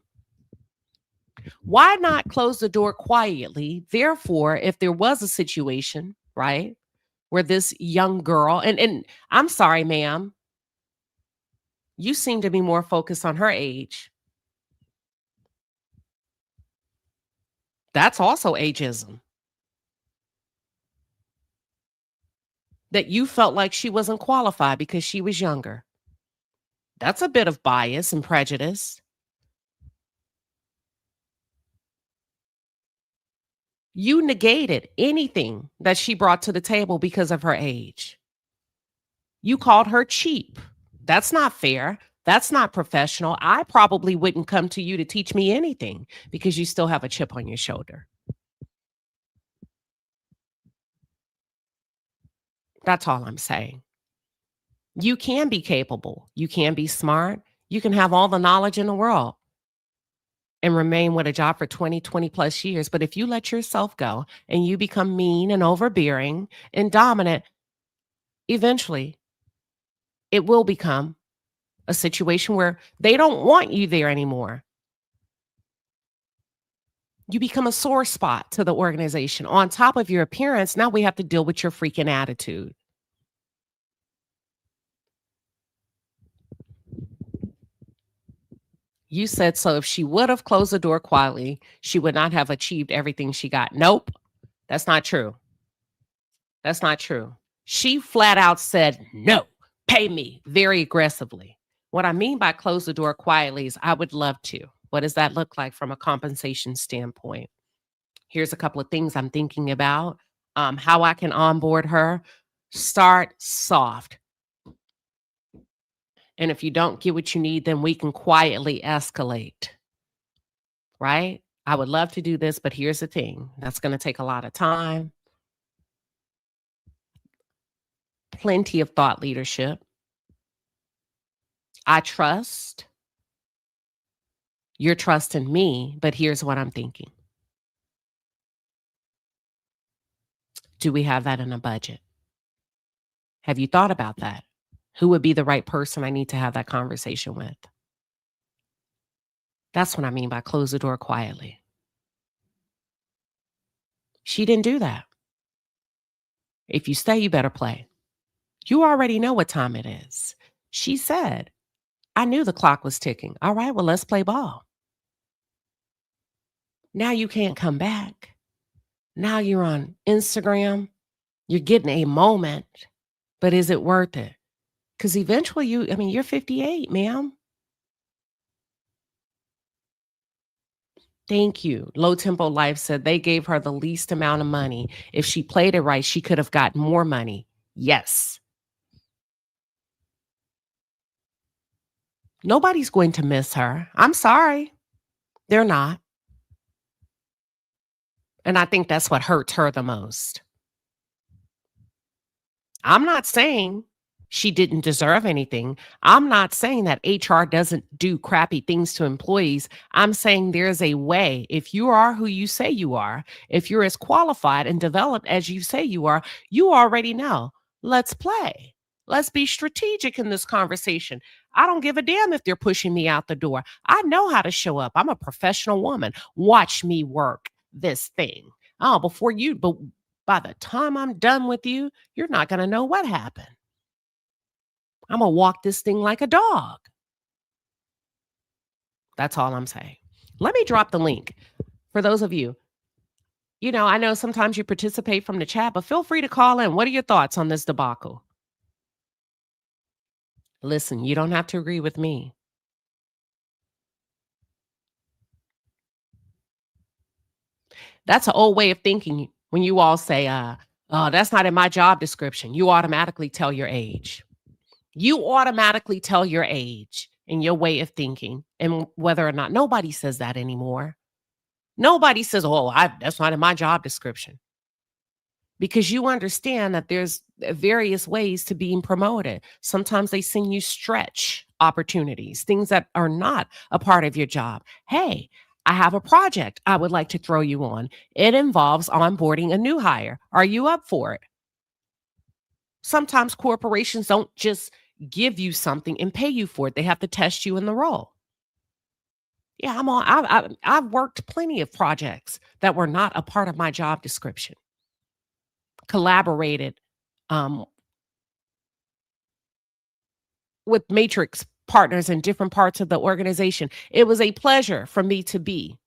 Why not close the door quietly? Therefore, if there was a situation, right, where this young girl, and I'm sorry, ma'am, you seem to be more focused on her age. That's also ageism. That you felt like she wasn't qualified because she was younger. That's a bit of bias and prejudice. You negated anything that she brought to the table because of her age. You called her cheap. That's not fair. That's not professional. I probably wouldn't come to you to teach me anything because you still have a chip on your shoulder. That's all I'm saying. You can be capable. You can be smart. You can have all the knowledge in the world and remain with a job for 20 plus years. But if you let yourself go and you become mean and overbearing and dominant, eventually it will become a situation where they don't want you there anymore. You become a sore spot to the organization. On top of your appearance, now we have to deal with your freaking attitude. You said, so if she would have closed the door quietly, she would not have achieved everything she got. Nope, that's not true. That's not true. She flat out said, no, pay me, very aggressively. What I mean by close the door quietly is I would love to. What does that look like from a compensation standpoint? Here's a couple of things I'm thinking about. How I can onboard her. Start soft. And if you don't get what you need, then we can quietly escalate. Right? I would love to do this, but here's the thing. That's going to take a lot of time. Plenty of thought leadership. I trust. You're trusting me, but here's what I'm thinking. Do we have that in a budget? Have you thought about that? Who would be the right person I need to have that conversation with? That's what I mean by close the door quietly. She didn't do that. If you stay, you better play. You already know what time it is. She said, I knew the clock was ticking. All right, well, let's play ball. Now you can't come back. Now you're on Instagram. You're getting a moment, but is it worth it? Because eventually you're 58, ma'am. Thank you. Low Tempo Life said they gave her the least amount of money. If she played it right, she could have gotten more money. Yes. Nobody's going to miss her. I'm sorry. They're not. And I think that's what hurts her the most. I'm not saying she didn't deserve anything. I'm not saying that HR doesn't do crappy things to employees. I'm saying there's a way. If you are who you say you are, if you're as qualified and developed as you say you are, you already know. Let's play. Let's be strategic in this conversation. I don't give a damn if they're pushing me out the door. I know how to show up. I'm a professional woman. Watch me work this thing. Oh, but by the time I'm done with you, you're not going to know what happened. I'm going to walk this thing like a dog. That's all I'm saying. Let me drop the link for those of you. I know sometimes you participate from the chat, but feel free to call in. What are your thoughts on this debacle? Listen, you don't have to agree with me. That's an old way of thinking. When you all say, oh, that's not in my job description, you automatically tell your age. You automatically tell your age and your way of thinking, and whether or not, nobody says that anymore. Nobody says, oh, that's not in my job description. Because you understand that there's various ways to being promoted. Sometimes they send you stretch opportunities, things that are not a part of your job. Hey, I have a project I would like to throw you on. It involves onboarding a new hire. Are you up for it? Sometimes corporations don't just give you something and pay you for it. They have to test you in the role. Yeah, I've worked plenty of projects that were not a part of my job description. Collaborated with matrix partners in different parts of the organization. It was a pleasure for me to be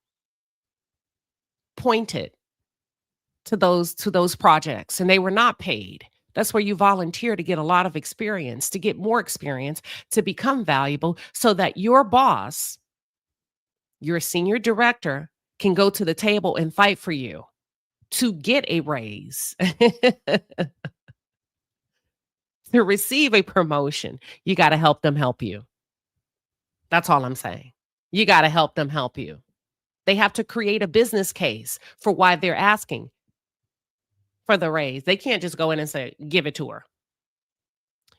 pointed to those projects, and they were not paid. That's where you volunteer to get a lot of experience, to get more experience, to become valuable, so that your boss, your senior director, can go to the table and fight for you to get a raise, to receive a promotion. You got to help them help you. That's all I'm saying. You got to help them help you. They have to create a business case for why they're asking for the raise. They can't just go in and say, give it to her.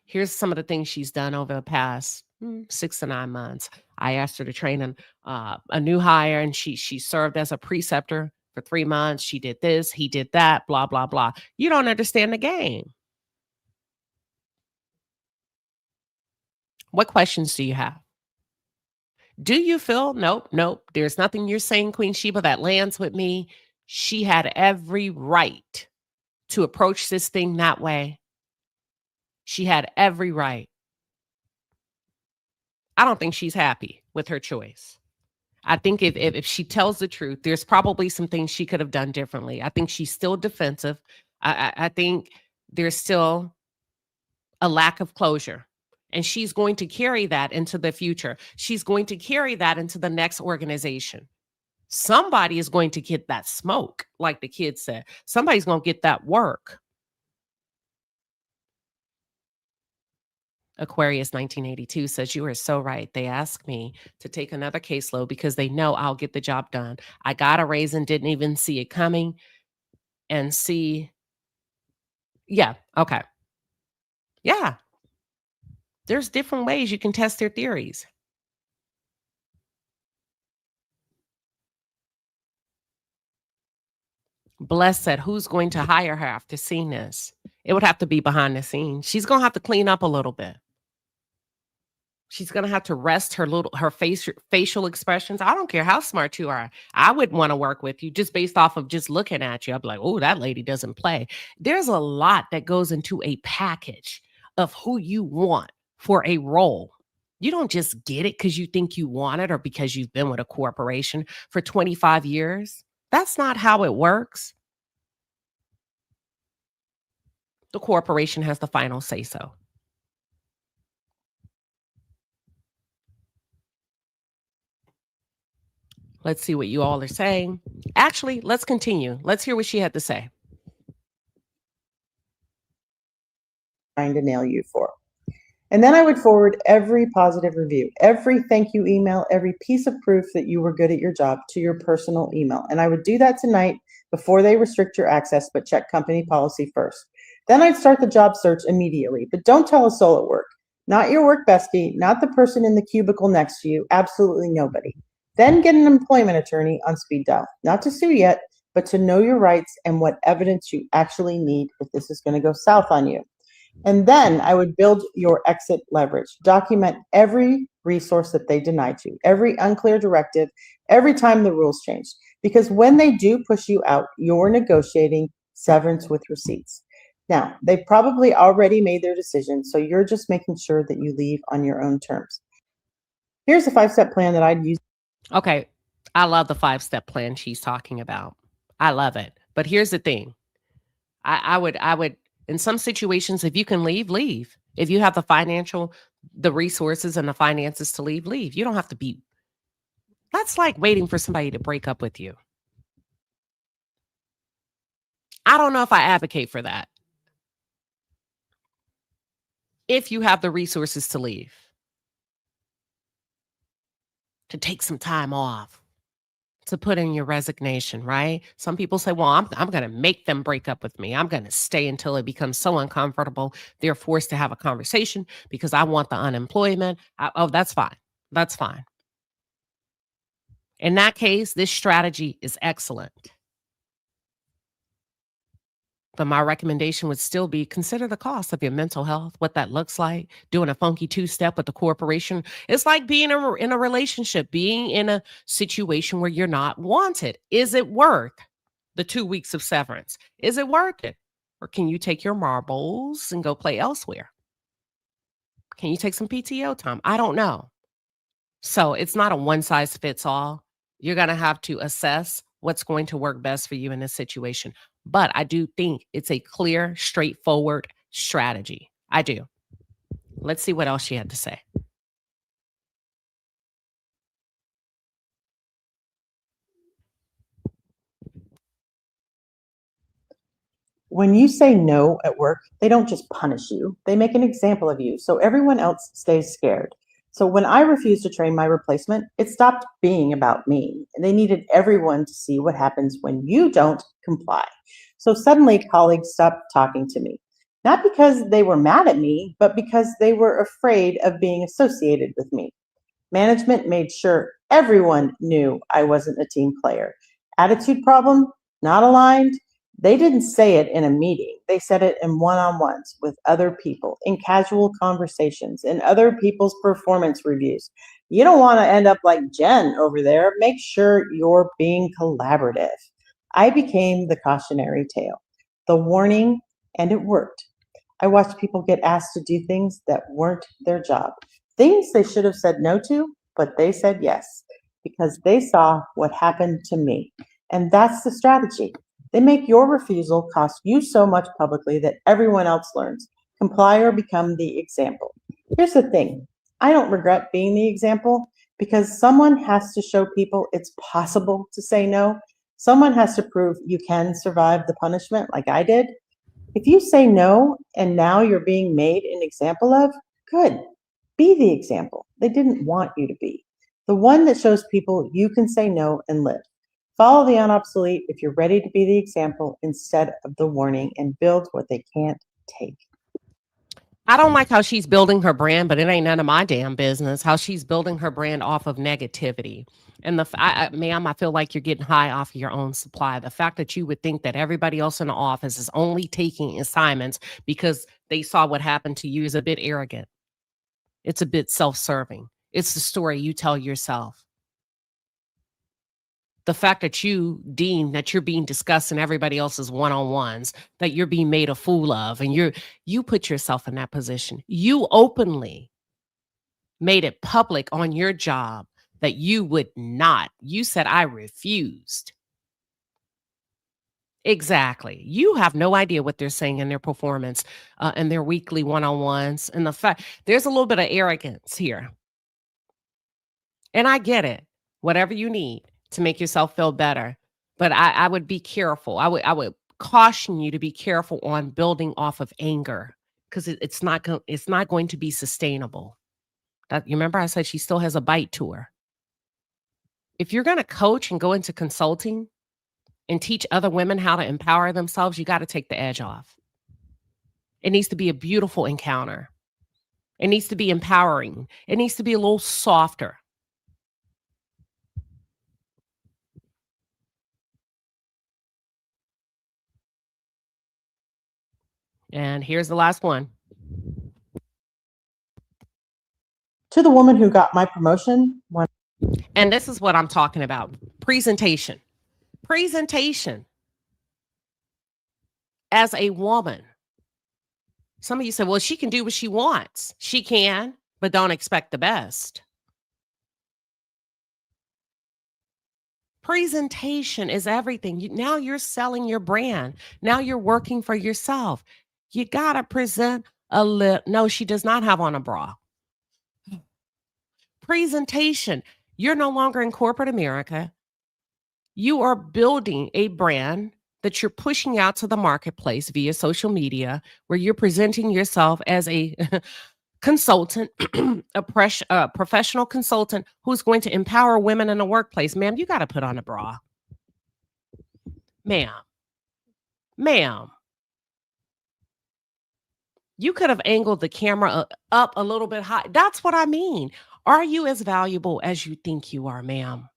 Here's some of the things she's done over the past 6 to 9 months. I asked her to train a new hire, and she served as a preceptor for 3 months. She did this, he did that, blah, blah, blah. You don't understand the game. What questions do you have? Do you feel, nope, there's nothing you're saying, Queen Sheba, that lands with me. She had every right to approach this thing that way. She had every right. I don't think she's happy with her choice. I think if she tells the truth, there's probably some things she could have done differently. I think she's still defensive. I think there's still a lack of closure. And she's going to carry that into the future. She's going to carry that into the next organization. Somebody is going to get that smoke, like the kid said. Somebody's going to get that work. Aquarius 1982 says, you are so right. They asked me to take another caseload because they know I'll get the job done. I got a raise and didn't even see it coming. And see, yeah, okay. Yeah. There's different ways you can test their theories. Bless said, who's going to hire her after seeing this? It would have to be behind the scenes. She's going to have to clean up a little bit. She's going to have to rest her facial expressions. I don't care how smart you are. I wouldn't want to work with you just based off of just looking at you. I'd be like, oh, that lady doesn't play. There's a lot that goes into a package of who you want for a role. You don't just get it because you think you want it or because you've been with a corporation for 25 years. That's not how it works. The corporation has the final say so. Let's see what you all are saying. Actually, let's continue. Let's hear what she had to say. Trying to nail you for. And then I would forward every positive review, every thank you email, every piece of proof that you were good at your job to your personal email. And I would do that tonight before they restrict your access, but check company policy first. Then I'd start the job search immediately, but don't tell a soul at work. Not your work bestie, not the person in the cubicle next to you, absolutely nobody. Then get an employment attorney on speed dial, not to sue yet, but to know your rights and what evidence you actually need if this is going to go south on you. And then I would build your exit leverage. Document every resource that they denied you, every unclear directive, every time the rules change. Because when they do push you out, you're negotiating severance with receipts. Now, they've probably already made their decision, so you're just making sure that you leave on your own terms. Here's a 5-step plan that I'd use. Okay, I love the 5-step plan she's talking about. I love it. But here's the thing. I would, in some situations, if you can leave, leave. If you have the resources and the finances to leave, leave. You don't have to be, that's like waiting for somebody to break up with you. I don't know if I advocate for that. If you have the resources to leave, to take some time off, to put in your resignation, right? Some people say, well, I'm going to make them break up with me. I'm going to stay until it becomes so uncomfortable. They're forced to have a conversation because I want the unemployment. Oh, that's fine. That's fine. In that case, this strategy is excellent. But my recommendation would still be consider the cost of your mental health, what that looks like, doing a funky 2-step with the corporation. It's like being in a relationship, being in a situation where you're not wanted. Is it worth the 2 weeks of severance? Is it worth it? Or can you take your marbles and go play elsewhere? Can you take some PTO time? I don't know. So it's not a one-size-fits-all. You're going to have to assess what's going to work best for you in this situation. But I do think it's a clear, straightforward strategy. I do. Let's see what else she had to say. When you say no at work, they don't just punish you. They make an example of you, so everyone else stays scared. So when I refused to train my replacement, it stopped being about me. They needed everyone to see what happens when you don't comply. So suddenly colleagues stopped talking to me, not because they were mad at me, but because they were afraid of being associated with me. Management made sure everyone knew I wasn't a team player. Attitude problem? Not aligned? They didn't say it in a meeting. They said it in one-on-ones with other people, in casual conversations, in other people's performance reviews. You don't want to end up like Jen over there. Make sure you're being collaborative. I became the cautionary tale, the warning, and it worked. I watched people get asked to do things that weren't their job, things they should have said no to, but they said yes, because they saw what happened to me. And that's the strategy. They make your refusal cost you so much publicly that everyone else learns. Comply or become the example. Here's the thing. I don't regret being the example because someone has to show people it's possible to say no. Someone has to prove you can survive the punishment like I did. If you say no and now you're being made an example of, good. Be the example they didn't want you to be. The one that shows people you can say no and live. Follow the unobsolete if you're ready to be the example instead of the warning, and build what they can't take. I don't like how she's building her brand, but it ain't none of my damn business how she's building her brand off of negativity. And ma'am, I feel like you're getting high off of your own supply. The fact that you would think that everybody else in the office is only taking assignments because they saw what happened to you is a bit arrogant. It's a bit self-serving. It's the story you tell yourself. The fact that you deem that you're being discussed in everybody else's one-on-ones, that you're being made a fool of, and you put yourself in that position. You openly made it public on your job that you would not. You said, I refused. Exactly. You have no idea what they're saying in their performance and their weekly one-on-ones. And the fact there's a little bit of arrogance here. And I get it. Whatever you need to make yourself feel better. But I would be careful. I would caution you to be careful on building off of anger because it's not going to be sustainable. You remember I said she still has a bite to her. If you're going to coach and go into consulting, and teach other women how to empower themselves, you got to take the edge off. It needs to be a beautiful encounter. It needs to be empowering. It needs to be a little softer. And here's the last one. To the woman who got my promotion, And this is what I'm talking about. Presentation. Presentation. As a woman, some of you say, well, she can do what she wants. She can, but don't expect the best. Presentation is everything. Now you're selling your brand. Now you're working for yourself. You got to present a lip. No, she does not have on a bra. Presentation. You're no longer in corporate America. You are building a brand that you're pushing out to the marketplace via social media, where you're presenting yourself as a consultant, a professional consultant who's going to empower women in the workplace. Ma'am, you got to put on a bra. Ma'am, you could have angled the camera up a little bit high. That's what I mean. Are you as valuable as you think you are, ma'am?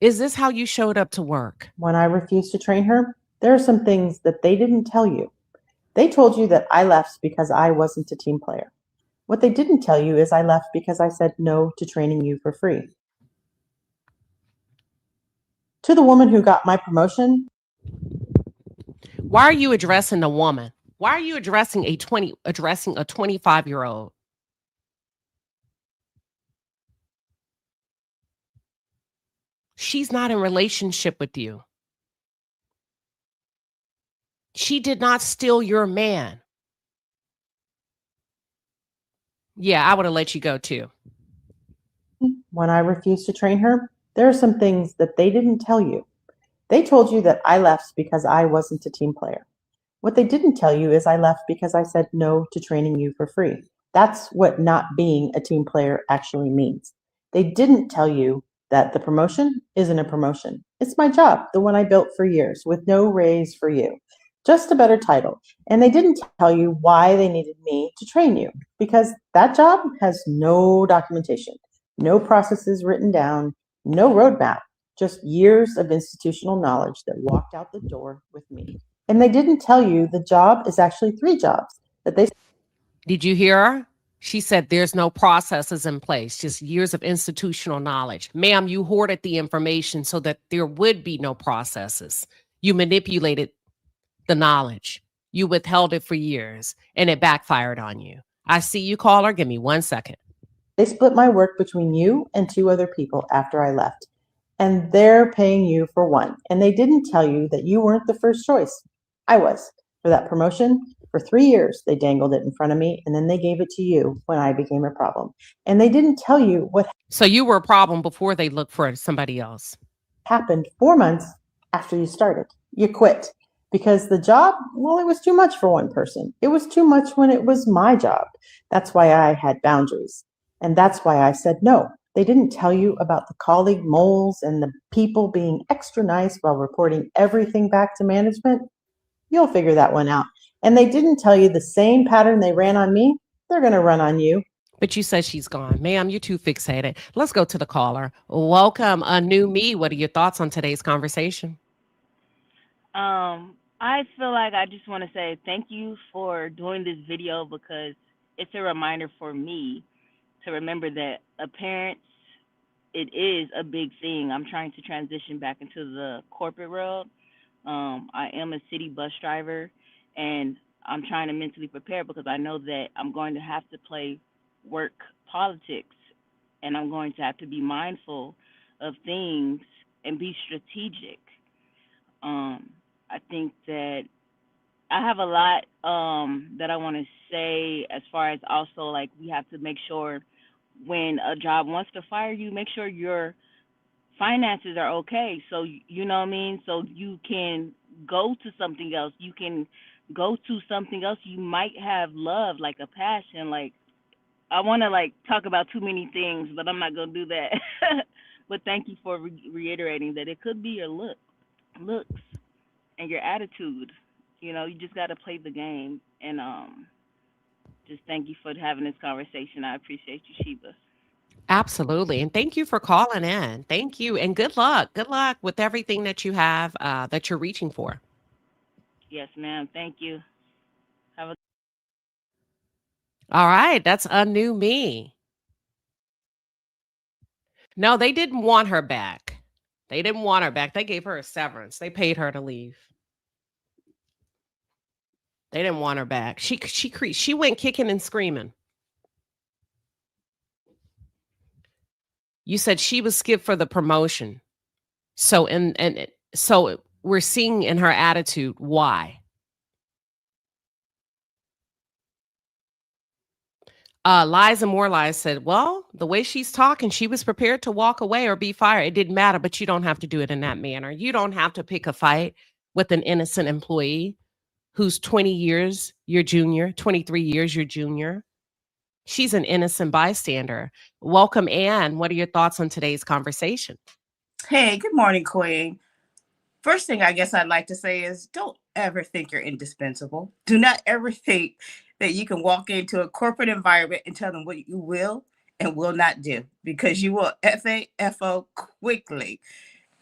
Is this how you showed up to work? when I refused to train her, there are some things that they didn't tell you. They told you that I left because I wasn't a team player. What they didn't tell you is I left because I said no to training you for free. To the woman who got my promotion, Why are you addressing the woman? Why are you addressing a 25-year-old? She's not in relationship with you. She did not steal your man. Yeah, I would have let you go too. when I refused to train her, there are some things that they didn't tell you. They told you that I left because I wasn't a team player. What they didn't tell you is I left because I said no to training you for free. That's what not being a team player actually means. They didn't tell you that the promotion isn't a promotion. It's my job, the one I built for years with no raise for you, just a better title. And they didn't tell you why they needed me to train you, because that job has no documentation, no processes written down, no roadmap, just years of institutional knowledge that walked out the door with me. And they didn't tell you the job is actually 3 jobs that they. Did you hear her? She said there's no processes in place, just years of institutional knowledge. Ma'am, you hoarded the information so that there would be no processes. You manipulated the knowledge. You withheld it for years, and it backfired on you. I see you, caller. Give me 1 second. They split my work between you and 2 other people after I left. And they're paying you for one. And they didn't tell you that you weren't the first choice. I was. For that promotion, for 3 years, they dangled it in front of me, and then they gave it to you when I became a problem. And they didn't tell you what So you were a problem before they looked for somebody else. happened 4 months after you started. You quit because the job, well, it was too much for one person. It was too much when it was my job. That's why I had boundaries. And that's why I said no. They didn't tell you about the colleague moles and the people being extra nice while reporting everything back to management. You'll figure that one out. And they didn't tell you the same pattern they ran on me, they're going to run on you. But you said she's gone. Ma'am, you're too fixated. Let's go to the caller. Welcome, a new me. What are your thoughts on today's conversation? I feel like I just want to say thank you for doing this video because it's a reminder for me to remember that a parent, it is a big thing. I'm trying to transition back into the corporate world. I am a city bus driver, and I'm trying to mentally prepare because I know that I'm going to have to play work politics, and I'm going to have to be mindful of things and be strategic. I think that I have a lot that I want to say as far as also like we have to make sure when a job wants to fire you, make sure your finances are okay. So you know what I mean? So you can go to something else. You can go to something else you might have love, like a passion. Like I want to like talk about too many things, but I'm not gonna do that. But thank you for reiterating that it could be your look. looks and your attitude. You know, you just got to play the game. And just thank you for having this conversation. I appreciate you, Sheba. Absolutely. And thank you for calling in. Thank you. And good luck. Good luck with everything that you have that you're reaching for. Yes, ma'am. Thank you. Have a All right. That's a new me. No, they didn't want her back. They didn't want her back. They gave her a severance. They paid her to leave. They didn't want her back. She went kicking and screaming. You said she was skipped for the promotion. So so we're seeing in her attitude why. Lies and More Lies said, well, the way she's talking, she was prepared to walk away or be fired. It didn't matter, but you don't have to do it in that manner. You don't have to pick a fight with an innocent employee who's 20 years your junior, 23 years your junior. She's an innocent bystander. Welcome, Anne. What are your thoughts on today's conversation? Hey, good morning, Queen. First thing I guess I'd like to say is don't ever think you're indispensable. Do not ever think that you can walk into a corporate environment and tell them what you will and will not do, because you will FAFO quickly.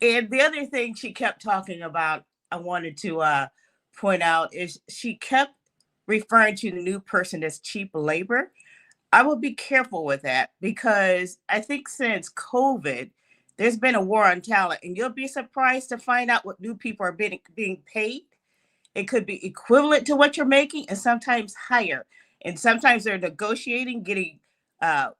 And the other thing she kept talking about, I wanted to point out, is she kept referring to the new person as cheap labor. I would be careful with that, because I think since COVID, there's been a war on talent, and you'll be surprised to find out what new people are being paid. It could be equivalent to what you're making and sometimes higher. And sometimes they're negotiating, getting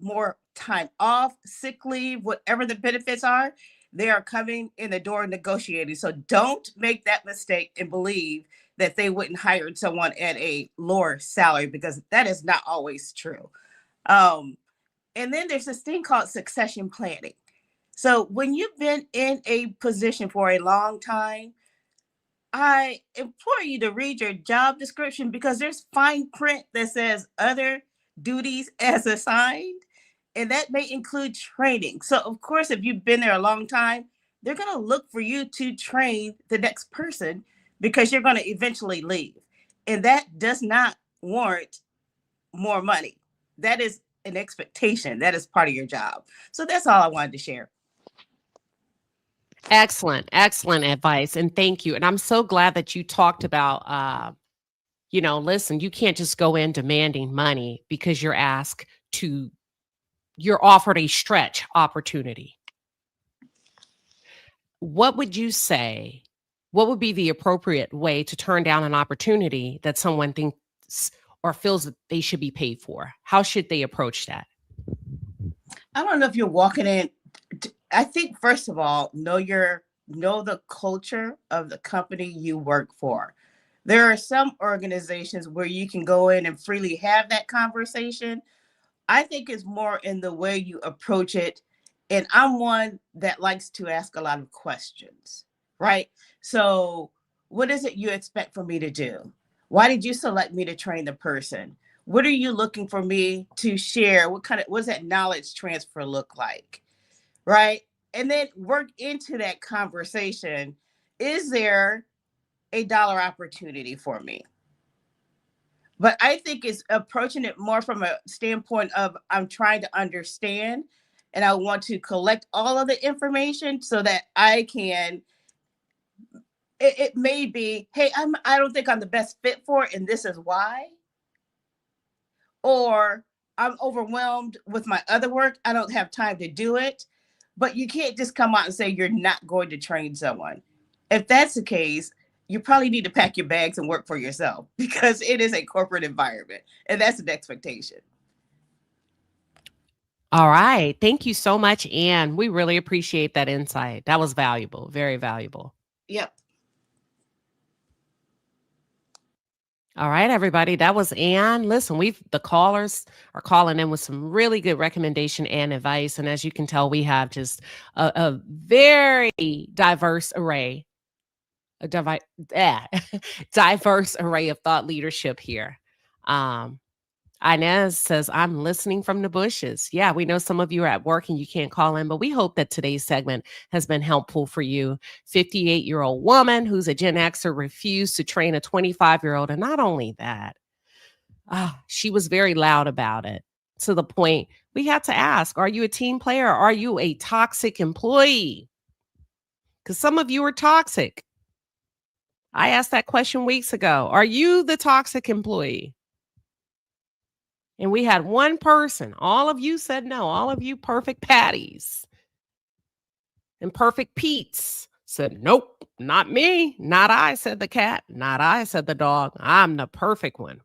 more time off, sick leave, whatever the benefits are. They are coming in the door negotiating. So don't make that mistake and believe that they wouldn't hire someone at a lower salary, because that is not always true. And then there's this thing called succession planning. So when you've been in a position for a long time, I implore you to read your job description, because there's fine print that says other duties as assigned, and that may include training. So, of course, if you've been there a long time, they're going to look for you to train the next person, because you're going to eventually leave. And that does not warrant more money. That is an expectation. That is part of your job. So that's all I wanted to share. Excellent, excellent advice. And thank you. And I'm so glad that you talked about, listen, you can't just go in demanding money because you're offered a stretch opportunity. What would you say? What would be the appropriate way to turn down an opportunity that someone thinks or feels that they should be paid for? How should they approach that? I don't know if you're walking in. I think, first of all, know the culture of the company you work for. There are some organizations where you can go in and freely have that conversation. I think it's more in the way you approach it. And I'm one that likes to ask a lot of questions, right? So what is it you expect for me to do? Why did you select me to train the person? What are you looking for me to share? What does that knowledge transfer look like? Right? And then work into that conversation. Is there a dollar opportunity for me? But I think it's approaching it more from a standpoint of, I'm trying to understand, and I want to collect all of the information so that I can, it may be, hey, I don't think I'm the best fit for it, and this is why. Or I'm overwhelmed with my other work. I don't have time to do it. But you can't just come out and say you're not going to train someone. If that's the case, you probably need to pack your bags and work for yourself, because it is a corporate environment, and that's an expectation. All right. Thank you so much, Anne. We really appreciate that insight. That was valuable, very valuable. Yep. All right, everybody. That was Anne. Listen, the callers are calling in with some really good recommendation and advice. And as you can tell, we have just a very diverse array, diverse array of thought leadership here. Inez says, I'm listening from the bushes. Yeah, we know some of you are at work and you can't call in, but we hope that today's segment has been helpful for you. 58-year-old woman who's a Gen Xer refused to train a 25-year-old. And not only that, she was very loud about it, to the point we had to ask, are you a team player or are you a toxic employee? Because some of you are toxic. I asked that question weeks ago. Are you the toxic employee? And we had one person. All of you said no. All of you perfect Patties and perfect Pete's said, nope, not me. Not I, said the cat. Not I, said the dog. I'm the perfect one.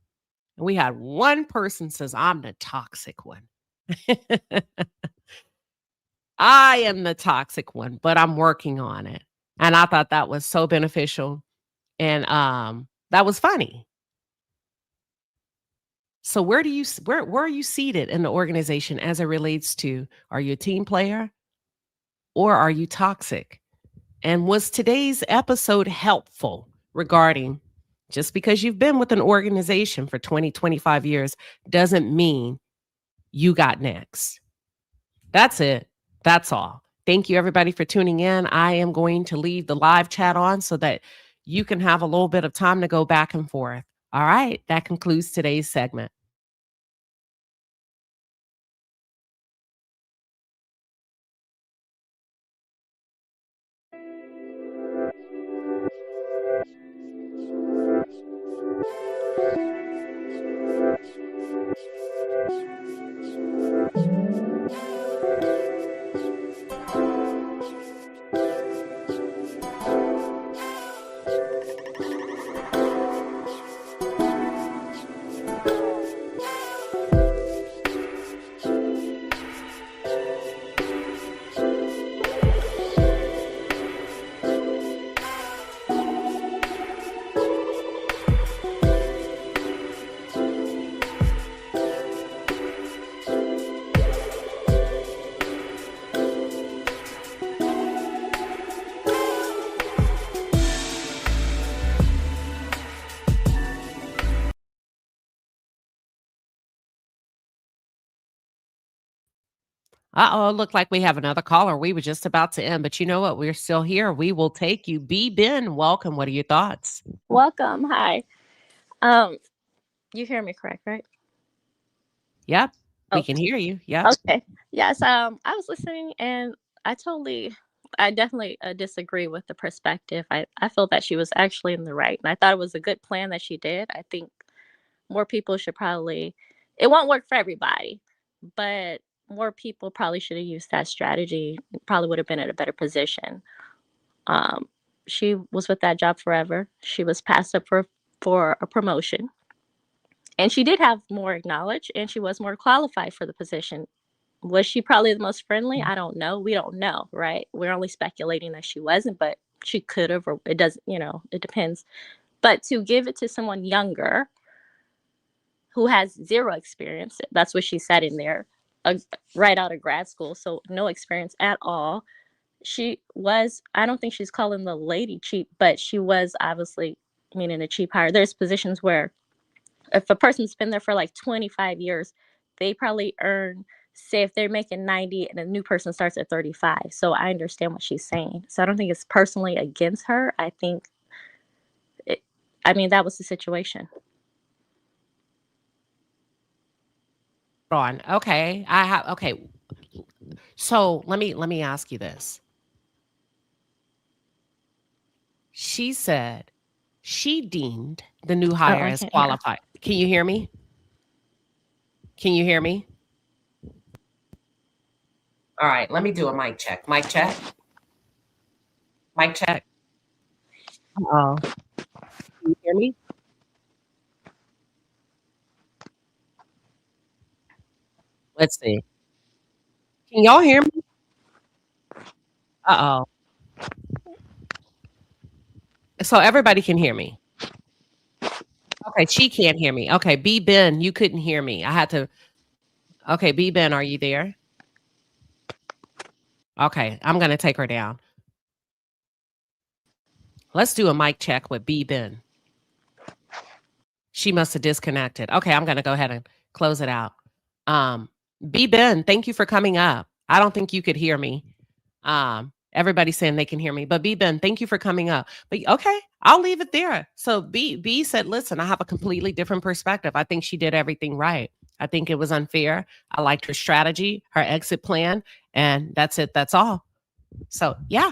And we had one person says, I'm the toxic one. I am the toxic one, but I'm working on it. And I thought that was so beneficial. And that was funny. So where are you seated in the organization as it relates to, are you a team player or are you toxic? And was today's episode helpful regarding, just because you've been with an organization for 20, 25 years doesn't mean you got next. That's it. That's all. Thank you everybody for tuning in. I am going to leave the live chat on so that you can have a little bit of time to go back and forth. All right. That concludes today's segment. Uh-oh, look like we have another caller. We were just about to end, but you know what? We're still here. We will take you. B. Ben, welcome. What are your thoughts? Welcome. Hi. You hear me correct, right? Yep. We Oh, can hear you. Yep. okay. Yes. I was listening and I definitely disagree with the perspective. I feel that she was actually in the right. And I thought it was a good plan that she did. I think more people should it won't work for everybody, but more people probably should have used that strategy, probably would have been in a better position. She was with that job forever. She was passed up for a promotion. And she did have more knowledge and she was more qualified for the position. Was she probably the most friendly? I don't know. We don't know, right? We're only speculating that she wasn't, but she could have, or it doesn't, it depends. But to give it to someone younger who has zero experience, that's what she said in there, right out of grad school, so no experience at all. I don't think she's calling the lady cheap, but she was obviously meaning a cheap hire. There's positions where if a person's been there for like 25 years, they probably earn, say if they're making 90 and a new person starts at 35. So I understand what she's saying. So I don't think it's personally against her. I think, that was the situation. On. Okay. Okay. So let me ask you this. She said she deemed the new hire as qualified. Can you hear me? Can you hear me? All right, let me do a mic check. Mic check. Mic check. Uh-oh. Can you hear me? Let's see. Can y'all hear me? Uh-oh. So everybody can hear me. Okay, she can't hear me. Okay, B. Ben, you couldn't hear me. I had to. Okay, B. Ben, are you there? Okay, I'm going to take her down. Let's do a mic check with B. Ben. She must have disconnected. Okay, I'm going to go ahead and close it out. B Ben, thank you for coming up. I don't think you could hear me. Everybody's saying they can hear me, but B Ben, thank you for coming up. But okay, I'll leave it there. So B said, listen, I have a completely different perspective. I think she did everything right. I think it was unfair. I liked her strategy, her exit plan, and that's it. That's all. So yeah,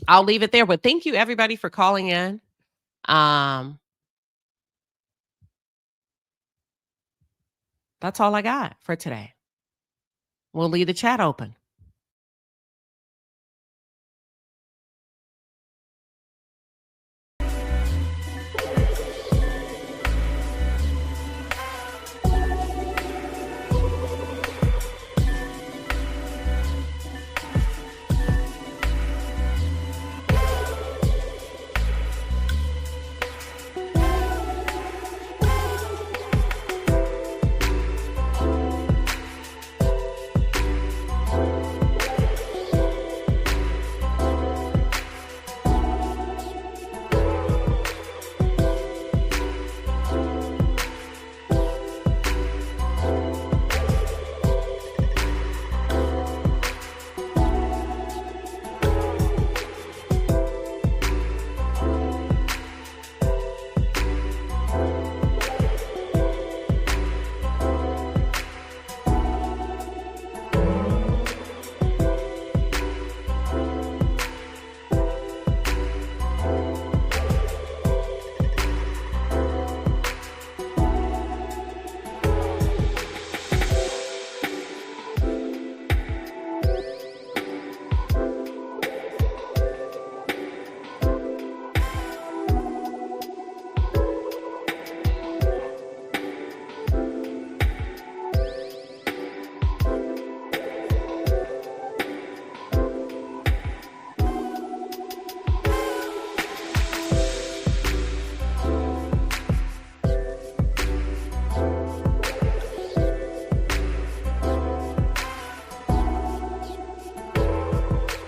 I'll leave it there. But thank you everybody for calling in. That's all I got for today. We'll leave the chat open.